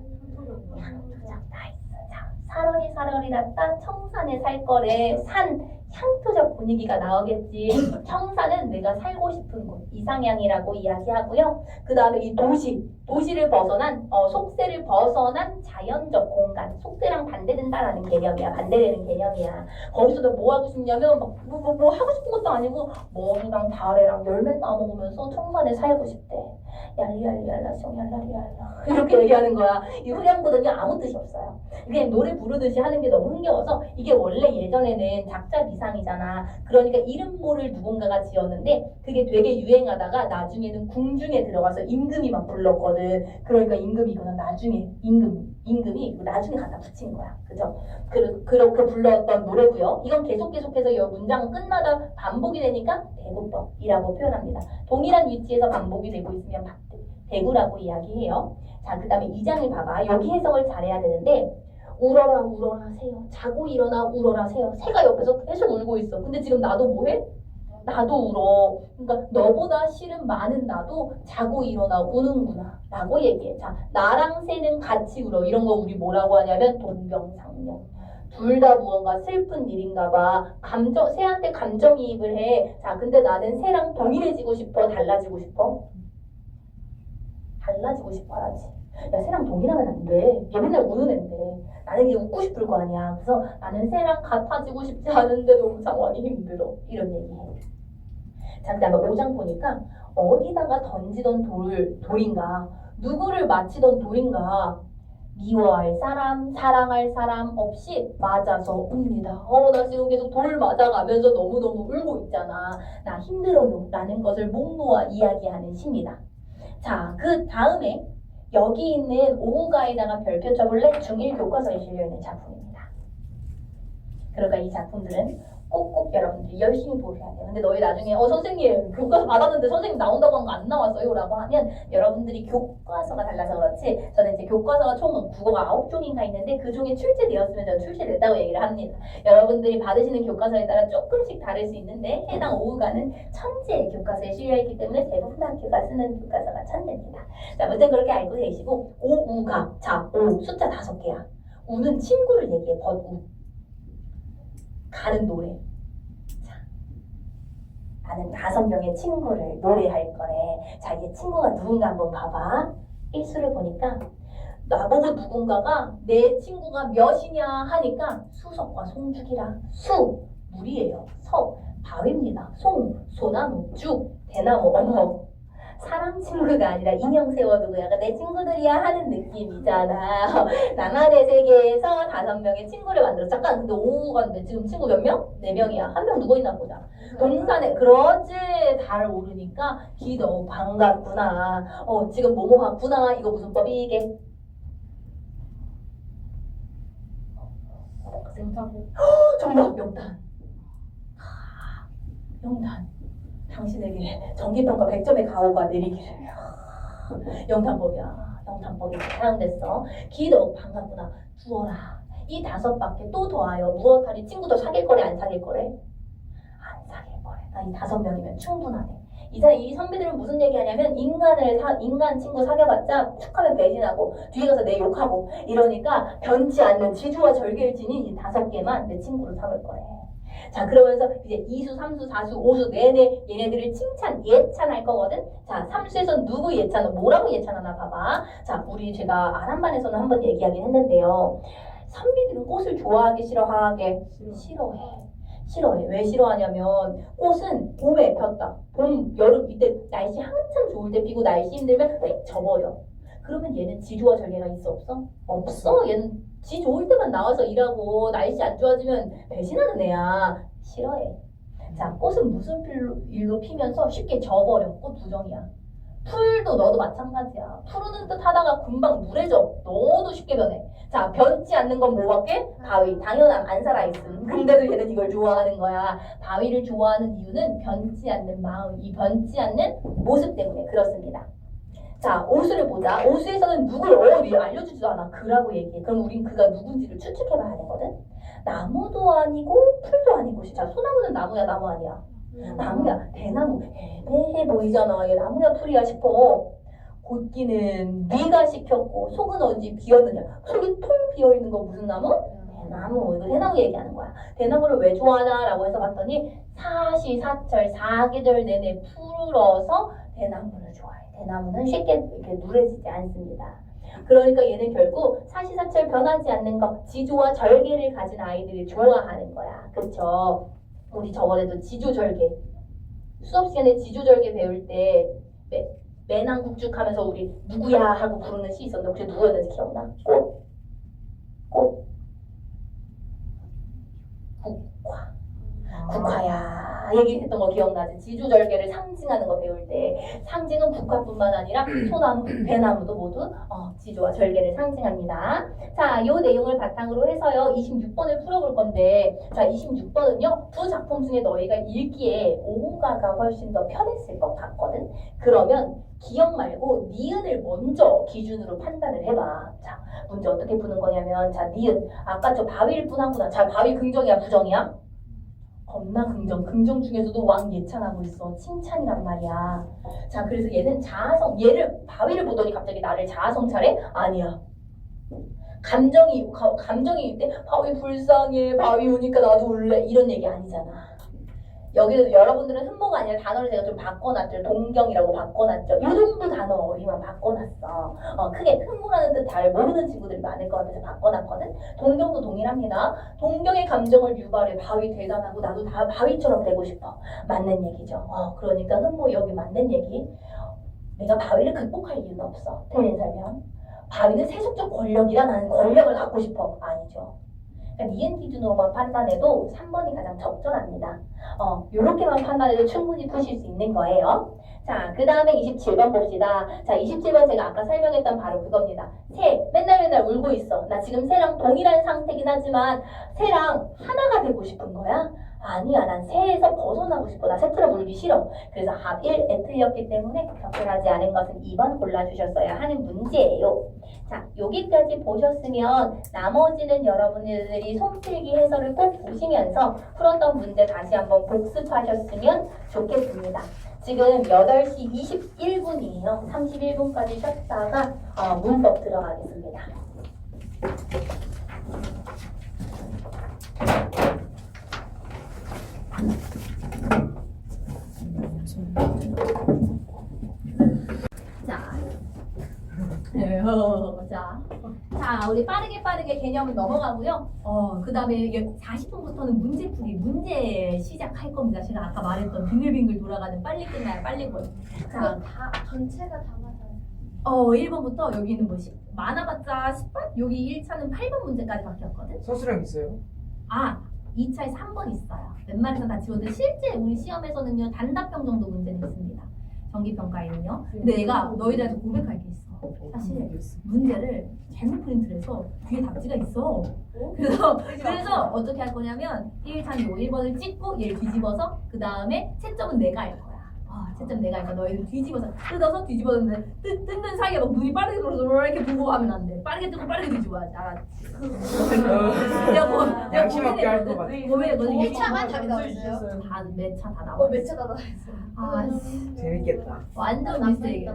사러리 났다 청산에 살 거래. 산 향토적 분위기가 나오겠지. 청산은 내가 살고 싶은 곳 이상향이라고 이야기하고요. 그 다음에 이 도시를 벗어난 속세를 벗어난 자연적 공간. 속세랑 반대된다라는 개념이야. 반대되는 개념이야. 거기서도 뭐 하고 싶냐면 뭐 하고 싶은 것도 아니고 머리랑 다래랑 열매 따먹으면서 청산에 살고 싶대. 얄리얄리얄라 숑얄라리얄라 이렇게 얘기하는 거야. 이 후렴구는요 아무 뜻이 없어요. 그냥 노래 부르듯이 하는 게 너무 흥겨워서 이게 원래 예전에는 작자 비상이잖아. 그러니까 이름모를 누군가가 지었는데 그게 되게 유행하다가 나중에는 궁중에 들어가서 임금이 막 불렀거든. 그러니까 임금이거나 나중에 임금이 나중에 갖다 붙인 거야. 그죠? 그렇게 불렀던 노래고요. 이건 계속해서 이 문장 끝마다 반복이 되니까 대구법이라고 표현합니다. 동일한 위치에서 반복이 되고 있으면 대구라고 이야기해요. 자, 그 다음에 2장을 봐봐. 여기 해석을 잘해야 되는데 울어라 새요. 자고 일어나 울어라 새요. 새가 옆에서 계속 울고 있어. 근데 지금 나도 뭐해? 나도 울어. 그러니까 너보다 실은 많은 나도 자고 일어나 우는구나 라고 얘기해. 자, 나랑 새는 같이 울어. 이런 거 우리 뭐라고 하냐면 동병상련. 둘 다 무언가 슬픈 일인가 봐. 새한테 감정이입을 해. 자, 근데 나는 새랑 동일해지고 싶어? 달라지고 싶어? 달라지고 싶어야지. 야, 새랑 동일하면 안 돼. 얘 맨날 우는 앤데. 나는 이게 웃고 싶을 거 아니야. 그래서 나는 새랑 같아지고 싶지 않은데 너무 상황이 힘들어. 이런 얘기해. 자, 그 다음에 5장 보니까 어디다가 던지던 돌인가, 누구를 맞히던 돌인가, 미워할 사람, 사랑할 사람 없이 맞아서 웁니다. 나 지금 계속 돌 맞아가면서 너무너무 울고 있잖아. 나 힘들어요. 라는 것을 목 놓아 이야기하는 시입니다. 자, 그 다음에 여기 있는 오후가에다가 별표 쳐볼래? 중1 교과서에 실려있는 작품입니다. 그러니까 이 작품들은 꼭꼭 여러분들이 열심히 보셔야 돼요. 근데 너희 나중에 선생님 교과서 받았는데 선생님 나온다고 한 거 안 나왔어요 라고 하면 여러분들이 교과서가 달라서 그렇지, 저는 이제 교과서가 총 국어가 9종인가 있는데 그 중에 출제되었으면 저는 출제됐다고 얘기를 합니다. 여러분들이 받으시는 교과서에 따라 조금씩 다를 수 있는데 해당 오후가는 천재 교과서에 실려있기 때문에 대부분 학교가 쓰는 교과서가 천재입니다. 자, 아무튼 그렇게 알고 계시고, 오우가. 자, 오 숫자 5개야. 우는 친구를 얘기해. 버우. 가는 노래. 자, 나는 5명의 친구를 노래할 거래. 자, 이 친구가 누군가 한번 봐봐. 일수를 보니까 나보고 누군가가 내 친구가 몇이냐 하니까 수석과 송죽이라. 수, 물이에요. 석, 바위입니다. 송, 소나무, 죽, 대나무, 어머. 사람 친구가 아니라 인형 세워두고 약간 내 친구들이야 하는 느낌이잖아. 나만의 세계에서 5명의 친구를 만들어. 잠깐, 근데 오후가 지금 친구 몇 명? 4명이야. 1명 누구 있나 보자. 동산에, 그렇지. 달 오르니까 기도 반갑구나. 지금 뭐뭐 하구나. 이거 무슨 법이 이게? 정답, 명단. 명단. 당신에게 정기평가 100점의 가호가 내리기를. 영탄법이야. 영탄법이 사용됐어. 기도 반갑구나. 두어라. 이 5밖에 또 더하여 무엇하리? 친구도 사귈 거래 안 사귈 거래? 안 사귈 거래. 나 이 5명이면 충분하네. 이 선배들은 무슨 얘기하냐면 인간 친구 사귀어봤자 툭하면 배신하고 뒤에 가서 내 욕하고 이러니까 변치 않는 지주와 절개를 지닌 이 5개만 내 친구로 삼을 거래. 자, 그러면서 이제 2수, 3수, 4수, 5수 내내 얘네들을 예찬할 거거든. 자, 3수에서 누구 예찬, 뭐라고 예찬하나 봐봐. 자, 제가 아람반에서는 한번 얘기하긴 했는데요. 선비들은 꽃을 좋아하게 싫어하게? 싫어해. 싫어해. 왜 싫어하냐면 꽃은 봄에 폈다. 봄, 여름 이때 날씨 한참 좋을 때 피고 날씨 힘들면 휙 져버려. 그러면 얘는 지조와 절개가 있어 없어? 없어. 얘는 지 좋을 때만 나와서 일하고 날씨 안 좋아지면 배신하는 애야. 싫어해. 자, 꽃은 무슨 일로 피면서 쉽게 져버려. 꽃 부정이야. 풀도 너도 마찬가지야. 푸르는 듯 하다가 금방 물해져. 너도 쉽게 변해. 자, 변치 않는 건 뭐밖에? 바위. 당연한 안 살아있음. 근데도 얘는 이걸 좋아하는 거야. 바위를 좋아하는 이유는 변치 않는 마음, 이 변치 않는 모습 때문에 그렇습니다. 자, 오수를 보자. 오수에서는 누굴 알려주지도 않아. 그라고 얘기해. 그럼 우린 그가 누군지를 추측해봐야 되거든. 나무도 아니고 풀도 아니고. 자, 소나무는 나무야, 나무 아니야? 나무야. 대나무. 애매해 보이잖아. 얘 나무야, 풀이야 싶어. 곧기는 네가 시켰고 속은 어디 비었느냐. 속이 통 비어있는 거 무슨 나무? 대나무. 이거 대나무 얘기하는 거야. 대나무를 왜 좋아하냐라고 해서 봤더니 사시사철 사계절 내내 풀어서 대나무를 좋아해. 대나무는 쉽게 이렇게 누래지지 않습니다. 그러니까 얘는 결국 사시사철 변하지 않는 것, 지조와 절개를 가진 아이들이 좋아하는 거야. 그쵸? 우리 저번에도 지조절개, 수업 시간에 지조절개 배울 때 매낭국죽하면서 우리 누구야 하고 부르는 시 있었는데 혹시 누구였는지 기억나? 꽃? 국화야 얘기했던 거 기억나지? 지조절개를 상징하는 거 배울 때 상징은 국화뿐만 아니라 소나무, 대나무도 모두 지조와 절개를 상징합니다. 자, 이 내용을 바탕으로 해서요 26번을 풀어볼 건데, 자 26번은요 두 작품 중에 너희가 읽기에 오가가 훨씬 더 편했을 것 같거든. 그러면 기억 말고 니은을 먼저 기준으로 판단을 해봐. 자, 문제 어떻게 푸는 거냐면, 자 니은 아까 저 바위를 푼하구나. 자, 바위 긍정이야 부정이야? 겁나 긍정. 긍정 중에서도 왕 예찬하고 있어. 칭찬이란 말이야. 자, 그래서 얘는 자아성, 얘를 바위를 보더니 갑자기 나를 자아성찰해? 아니야. 감정이 때 바위 불쌍해, 바위 오니까 나도 울래, 이런 얘기 아니잖아. 여기서 여러분들은 흠모가 아니라 단어를 제가 좀 바꿔놨죠. 동경이라고 바꿔놨죠. 이 정도 단어 우리만 바꿔놨어. 크게 흠모라는 뜻 잘 모르는 친구들이 많을 것 같아서 바꿔놨거든. 동경도 동일합니다. 동경의 감정을 유발해. 바위 대단하고 나도 다 바위처럼 되고 싶어. 맞는 얘기죠. 그러니까 흠모 여기 맞는 얘기. 내가 바위를 극복할 이유는 없어. 틀린 설명. 바위는 세속적 권력이라 나는 권력을 갖고 싶어. 아니죠. 그러니까 니은 기준으로만 판단해도 3번이 가장 적절합니다. 요렇게만 판단해도 충분히 푸실 수 있는 거예요. 자, 그 다음에 27번 봅시다. 자, 27번 제가 아까 설명했던 바로 그겁니다. 새, 맨날 울고 있어. 나 지금 새랑 동일한 상태긴 하지만 새랑 하나가 되고 싶은 거야? 아니야, 난 새에서 벗어나고 싶어. 나 새처럼 울기 싫어. 그래서 합 1에 틀렸기 때문에 적절하지 않은 것은 2번 골라주셨어야 하는 문제예요. 자, 여기까지 보셨으면 나머지는 여러분들이 손필기 해설을 꼭 보시면서 풀었던 문제 다시 한번 복습하셨으면 좋겠습니다. 지금 8시 21분이에요. 31분까지 쉬었다가 문법 들어가겠습니다. 자, 우리 빠르게 개념을 넘어가고요. 그 다음에 40분부터는 문제풀이, 문제 시작할 겁니다. 제가 아까 말했던 빙글빙글 돌아가는 빨리 끝나야 빨리 보여. 자, 다 전체가 다 맞아요. 1번부터 여기는 뭐 많아봤자 10번? 여기 1차는 8번 문제까지 바뀌었거든. 서술형 있어요? 2차에 3번 있어요. 웬만해서 다 지웠는데 실제 우리 시험에서는요 단답형 정도 문제는 있습니다. 정기평가에는요. 근데 내가 너희들한테 고백할 게 있어. 사실 문제를 잘못 프린트를 해서 뒤에 답지가 있어. 그래서 어떻게 할 거냐면 1차는 요 1번을 찍고 얘를 뒤집어서 그 다음에 채점은 내가 할 거야. 채점 내가 할 거야. 너희들 뒤집어서 뜯어서 뒤집었는데 뜯는 사이에 막 눈이 빠르게 돌아서 이렇게 보고 하면 안 돼. 빠르게 뜯고 빠르게 뒤집어야지. 알았지? 내가 양심 없게 할 것 같아. 고민해. 너는 몇 차만 답이 나왔어요? 몇 차 다 나와. 몇 차가 나왔어요? 재밌겠다. 완전 미스테리.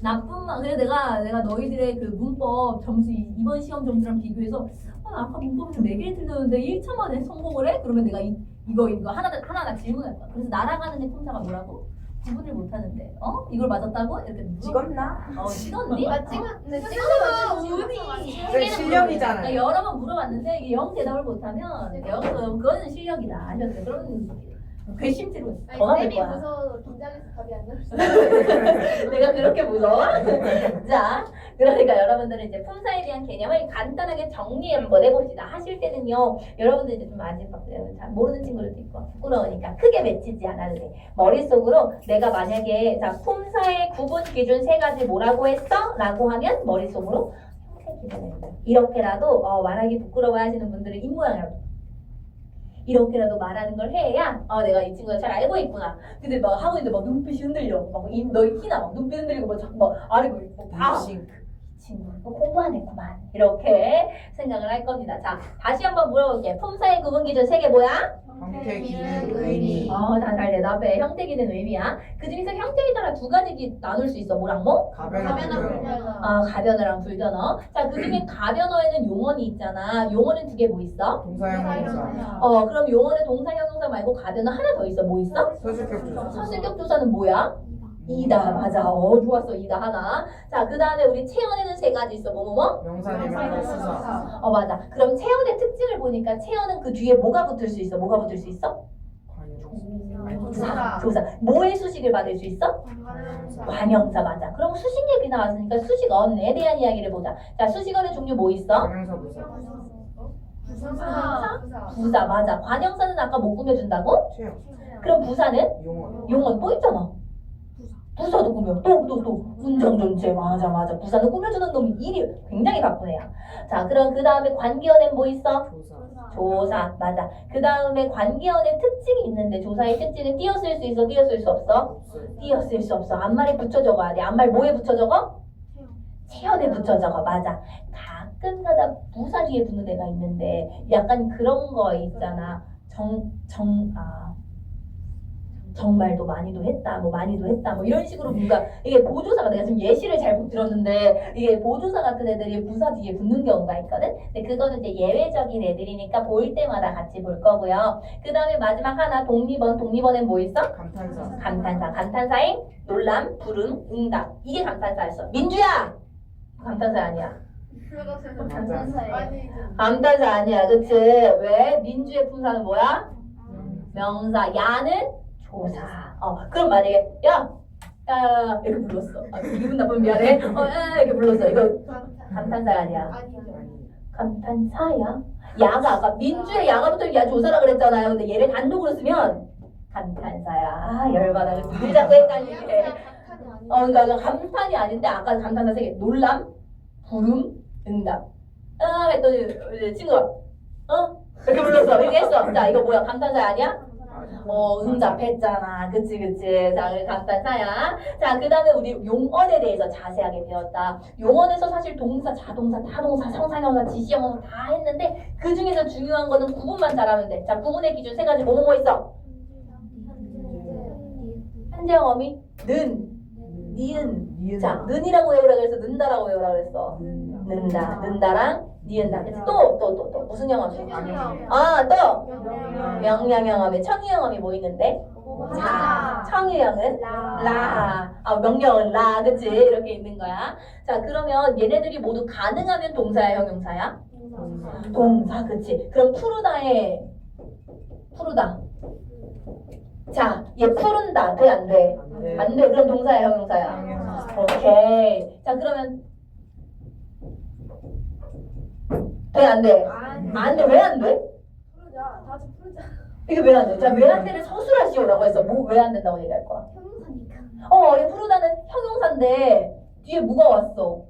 나뿐만. 그래 내가 너희들의 그 문법 점수 이번 시험 점수랑 비교해서 나 아까 문법 좀 4개를 틀렸는데 1차 만에 성공을 해? 그러면 내가 이거 하나하나 질문할 거야. 그래서 날아가는 애 품사가 뭐라고? 구분을 못하는데 이걸 맞았다고? 이렇게 찍었나? 찍었니? 아 찍었는데 찍어서 운이. 네, 실력이잖아요. 여러 번 물어봤는데 이게 영 대답을 못하면 그거는 실력이다 아셨어요? 그럼 괘씸죄로 더 나올 쌤이 거야. 무서워 긴장해서 답이 안 나왔어. 내가 그렇게 무서워? 자, 그러니까 여러분들은 이제 품사에 대한 개념을 간단하게 정리 한번 해봅시다. 하실 때는요, 여러분들 이제 좀 아직 잘 모르는 친구들도 있고 부끄러우니까 크게 외치지 않아도 돼. 머릿속으로 내가 만약에 자 품사의 구분 기준 세 가지 뭐라고 했어? 라고 하면 머릿속으로 형태 기준을 이렇게라도 말하기 부끄러워하시는 분들은 입모양이라도 이렇게라도 말하는 걸 해야 내가 이 친구가 잘 알고 있구나. 근데 막 하고 있는데 막 눈빛이 흔들려. 너희 티나 막 눈빛 흔들리고 막 자꾸 막 아래 보이고 싱크. 이 친구 공부 안 했구만. 이렇게 생각을 할 겁니다. 자, 다시 한번 물어볼게. 품사의 구분 기준 세 개 뭐야? 형태, 기능, 의미. 다 잘 대답해. 형태, 기능, 의미야. 그 중에서 형태에 따라 두 가지 나눌 수 있어. 뭐랑 뭐? 가변화, 불변화. 가변어랑 불변어. 자, 그 중에 가변어에는 용언이 있잖아. 용언은 두 개 뭐 있어? 동사형 동사. 그럼 용언에 동사, 형용사 말고 가변어 하나 더 있어. 뭐 있어? 서술격 조사. 서술격 조사는 뭐야? 이다. 맞아. 좋았어. 이다 하나. 자, 그 다음에 우리 체언에는 세 가지 있어. 뭐뭐뭐? 명사, 대명사, 수사. 맞아. 그럼 체언의 특징을 보니까 체언은 그 뒤에 뭐가 붙을 수 있어? 뭐가 붙을 수 있어? 조사. 뭐의 수식을 받을 수 있어? 관형사. 맞아. 그럼 수식 얘기 나왔으니까 수식어에 대한 이야기를 보자. 자, 수식어의 종류 뭐 있어? 관형사, 부사. 부사. 맞아. 관형사는 아까 못 꾸며준다고? 최형. 그럼 부사는? 용어. 용언 또 있잖아. 부사도 꾸며. 또. 문장 전체. 맞아. 부사는 꾸며주는 놈이 일이 굉장히 바쁜 애야. 자, 그럼 그 다음에 관계어는 뭐 있어? 조사. 조사. 맞아. 그 다음에 관계어의 특징이 있는데 조사의 특징은 띄어쓸 수 있어? 띄어쓸 수 없어? 없어요. 띄어쓸 수 없어. 앞말에 붙여 적어야 돼. 앞말 뭐에 붙여 적어? 체언에 붙여 적어. 맞아. 가끔가다 부사 뒤에 붙는 애가 있는데 약간 그런 거 있잖아. 정말도 많이도 했다, 많이도 했다, 이런 식으로 뭔가 이게 보조사가 내가 지금 예시를 잘못 들었는데 이게 보조사 같은 애들이 부사 뒤에 붙는 경우가 있거든. 근데 그거는 이제 예외적인 애들이니까 볼 때마다 같이 볼 거고요. 그 다음에 마지막 하나 독립어는 뭐 있어? 감탄사. 감탄사인 놀람, 부름, 응답. 이게 감탄사였어. 민주야, 감탄사 아니야. 감탄사 아니야, 그치? 왜? 민주의 품사는 뭐야? 명사. 야는 조사. 그럼 만약에 야 이렇게 불렀어. 기분 나쁘면 미안해. 야 이렇게 불렀어. 이거 감탄사가 아니야. 감탄사야? 야가 아까 민주의 야가 붙으면 야 조사라 그랬잖아요. 근데 얘를 단독으로 쓰면 감탄사야. 열받아. 늘 자꾸 헷갈리게. 그러니까 감탄이 아닌데 아까 감탄사 세 개. 놀람, 부름, 응답. 했더니 이제 친구가 이렇게 불렀어. 이렇게 했어. 자, 이거 뭐야? 감탄사 아니야? 응답했잖아. 그치. 자, 감탄사야. 자, 그 다음에 우리 용언에 대해서 자세하게 배웠다. 용언에서 사실 동사, 자동사, 타동사, 상상형사, 지시형사 다 했는데 그 중에서 중요한 거는 구분만 잘하면 돼. 자, 구분의 기준 세 가지 뭐뭐 있어? 현재형 어미 는, 니은. 자, 는이라고 외우라 그래서 는다라고 외우라 그랬어. 는다랑 니은다. 그치? 또 무슨 형어미? 또 명령형어미, 청유형어미 뭐 있는데? 자, 청유형은 라. 명령은 라. 그치? 이렇게 있는 거야. 자, 그러면 얘네들이 모두 가능하면 동사야, 형용사야? 동사. 그치? 그럼 푸르다. 자, 얘 푸른다. 돼, 안 돼? 안 돼. 그럼 동사야, 형용사야? 오케이. 자, 그러면 돼, 안 돼? 안 돼. 왜 안 돼? 이게 왜 안 돼? 자, 왜 안 돼를 서술하시오라고 했어. 왜 안 된다고 얘기할 거야? 얘 푸르다는 형용사인데 뒤에 뭐가 왔어?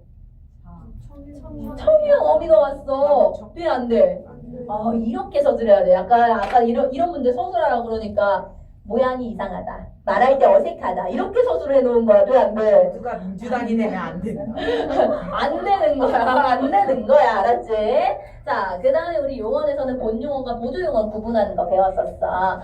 청유형 어미가 왔어. 왜 안 돼? 이렇게 서술해야 돼. 약간 이런 문제 서술하라고 그러니까 모양이 이상하다. 말할 때 어색하다. 이렇게 서술을 해놓은 거야. 왜 안 돼? 누가 민주당이 되면 안 된다. 안 되는 거야. 알았지? 자, 그 다음에 우리 용언에서는 본용언과 보조용언 구분하는 거 배웠었어.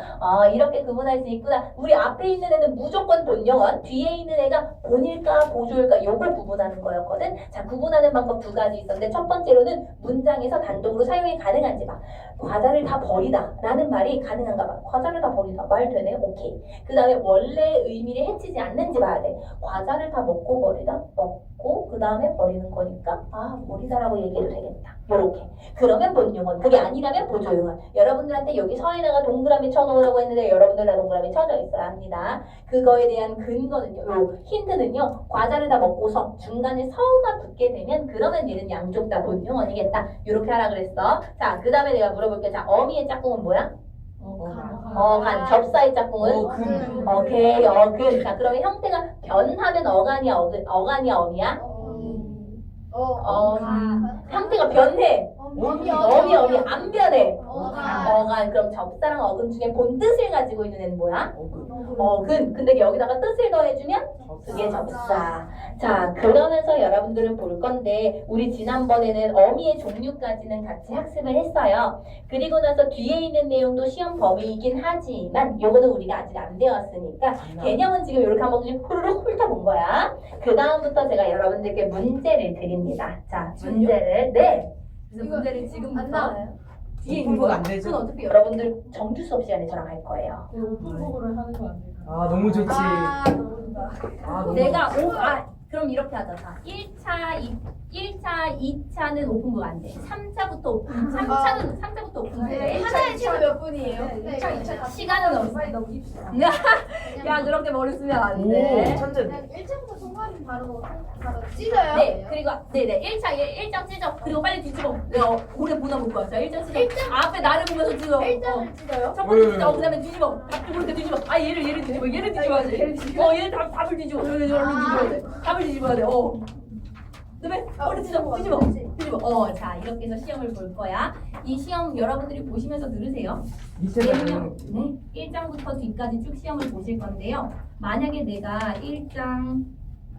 이렇게 구분할 수 있구나. 우리 앞에 있는 애는 무조건 본용언, 뒤에 있는 애가 본일까 보조일까 요걸 구분하는 거였거든. 자, 구분하는 방법 두 가지 있었는데 첫 번째로는 문장에서 단독으로 사용이 가능한지 봐. 과자를 다 버리다 라는 말이 가능한가 봐. 과자를 다 버리다. 말 되네? 오케이. 그 다음에 원래 의미를 해치지 않는지 봐야 돼. 과자를 다 먹고 버리다? 먹고 그 다음에 버리는 거니까 버리다라고 얘기해도 되겠다. 요렇게. 그러면 본용은. 그게 아니라면 보조용은. 여러분들한테 여기 선에다가 동그라미 쳐놓으라고 했는데 여러분들 다 동그라미 쳐져 있어야 합니다. 그거에 대한 근거는요. 요 힌트는요. 과자를 다 먹고서 중간에 서가 붙게 되면 그러면 얘는 양쪽 다 본용언이겠다. 요렇게 하라 그랬어. 자, 그 다음에 내가 물어볼게. 자, 어미의 짝꿍은 뭐야? 어간. 접사의 짝꿍은? 어근. 오케이, 어근. 자, 그러면 형태가 변하면 어간이야, 어간이야, 어미야? 형태가 변해. 어미, 안 변해. 어간. 그럼 접사랑 어근 중에 본 뜻을 가지고 있는 애는 뭐야? 어근. 근데 여기다가 뜻을 더해주면 그게 접사. 자, 그러면서 여러분들은 볼 건데 우리 지난번에는 어미의 종류까지는 같이 학습을 했어요. 그리고 나서 뒤에 있는 내용도 시험 범위이긴 하지만 요거는 우리가 아직 안 배웠으니까 개념은 지금 이렇게 한번 후루룩 훑어본 거야. 그 다음부터 제가 여러분들께 문제를 드립니다. 자, 문제를. 네. 그래서 이거 문제를 안 지금부터 나와요? 뒤에 있는 공부가 거 안 되죠? 그건 어차피 여러분들 정규 수업 시간에 저랑 할 거예요. 오픈북으로 하는 거 안 될까요? 아 너무 좋지. 모른다. 아 너무 내가 그럼 이렇게 하자. 자, 1차, 2차는 오픈북 안 돼. 3차부터 오픈. 3차부터 오픈북 돼. 하나의 시간 몇 분이에요? 네, 네, 시간은 없어. 빨리 넘깁시다. 야, 그렇게 머리 쓰면 안 오 돼. 천재. 그냥 1차부터 통과하면 바로 찢어요? 네, 그리고 네네 1장 찢어. 그리고 빨리 뒤집어. 내가 오래 보나 볼 거야. 자, 1장 찢어. 앞에 나를 보면서 찢어. 1장을 찢어요? 첫 번째 찢어. 그다음에 뒤집어. 이렇게 뒤집어. 얘를 뒤집어. 얘를 뒤집어야지. 얘를 답을 뒤집어. 얘를 뒤집어야 돼. 답을 뒤집어야 돼. 그다음에 머리 뒤집어. 자, 이렇게 해서 시험을 볼 거야. 이 시험 여러분들이 보시면서 들으세요. 밑에는 네, 1장부터 뒤까지 쭉 시험을 보실 건데요. 만약에 내가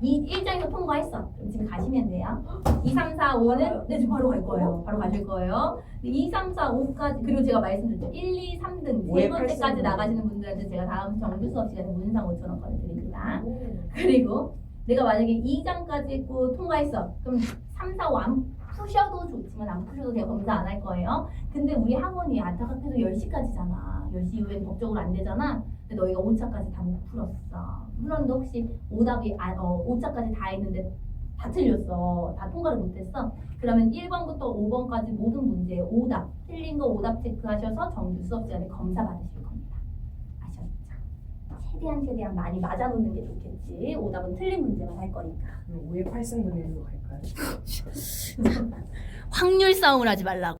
1장에서 통과했어. 그럼 지금 가시면 돼요. 2, 3, 4, 5는 네, 지금 바로 갈 거예요. 바로 가실 거예요. 2, 3, 4, 5까지 그리고 제가 말씀드렸죠. 1, 2, 3등 세 5에 번째까지 8승. 나가시는 분들한테 제가 다음 정규 수업 시간에 문상 5,000원권을 드립니다. 그리고 내가 만약에 2장까지 했고 통과했어. 그럼 3, 4, 5 안 푸셔도 좋지만 안 푸셔도 제가 검사 안 할 거예요. 근데 우리 학원이 안타깝게도 10시까지잖아. 10시 이후엔 법적으로 안 되잖아. 근데 너희가 5차까지 다 못 풀었어. 물론 너 혹시 오답이 5차까지 다 했는데 다 틀렸어. 다 통과를 못했어. 그러면 1번부터 5번까지 모든 문제에 오답, 틀린 거 오답 체크하셔서 정규 수업 시간에 검사 받으실 겁니다. 아셨죠? 최대한 많이 맞아놓는 게 좋겠지. 오답은 틀린 문제만 할 거니까. 5에 8승 분일로 갈까요? 확률 싸움을 하지 말라고.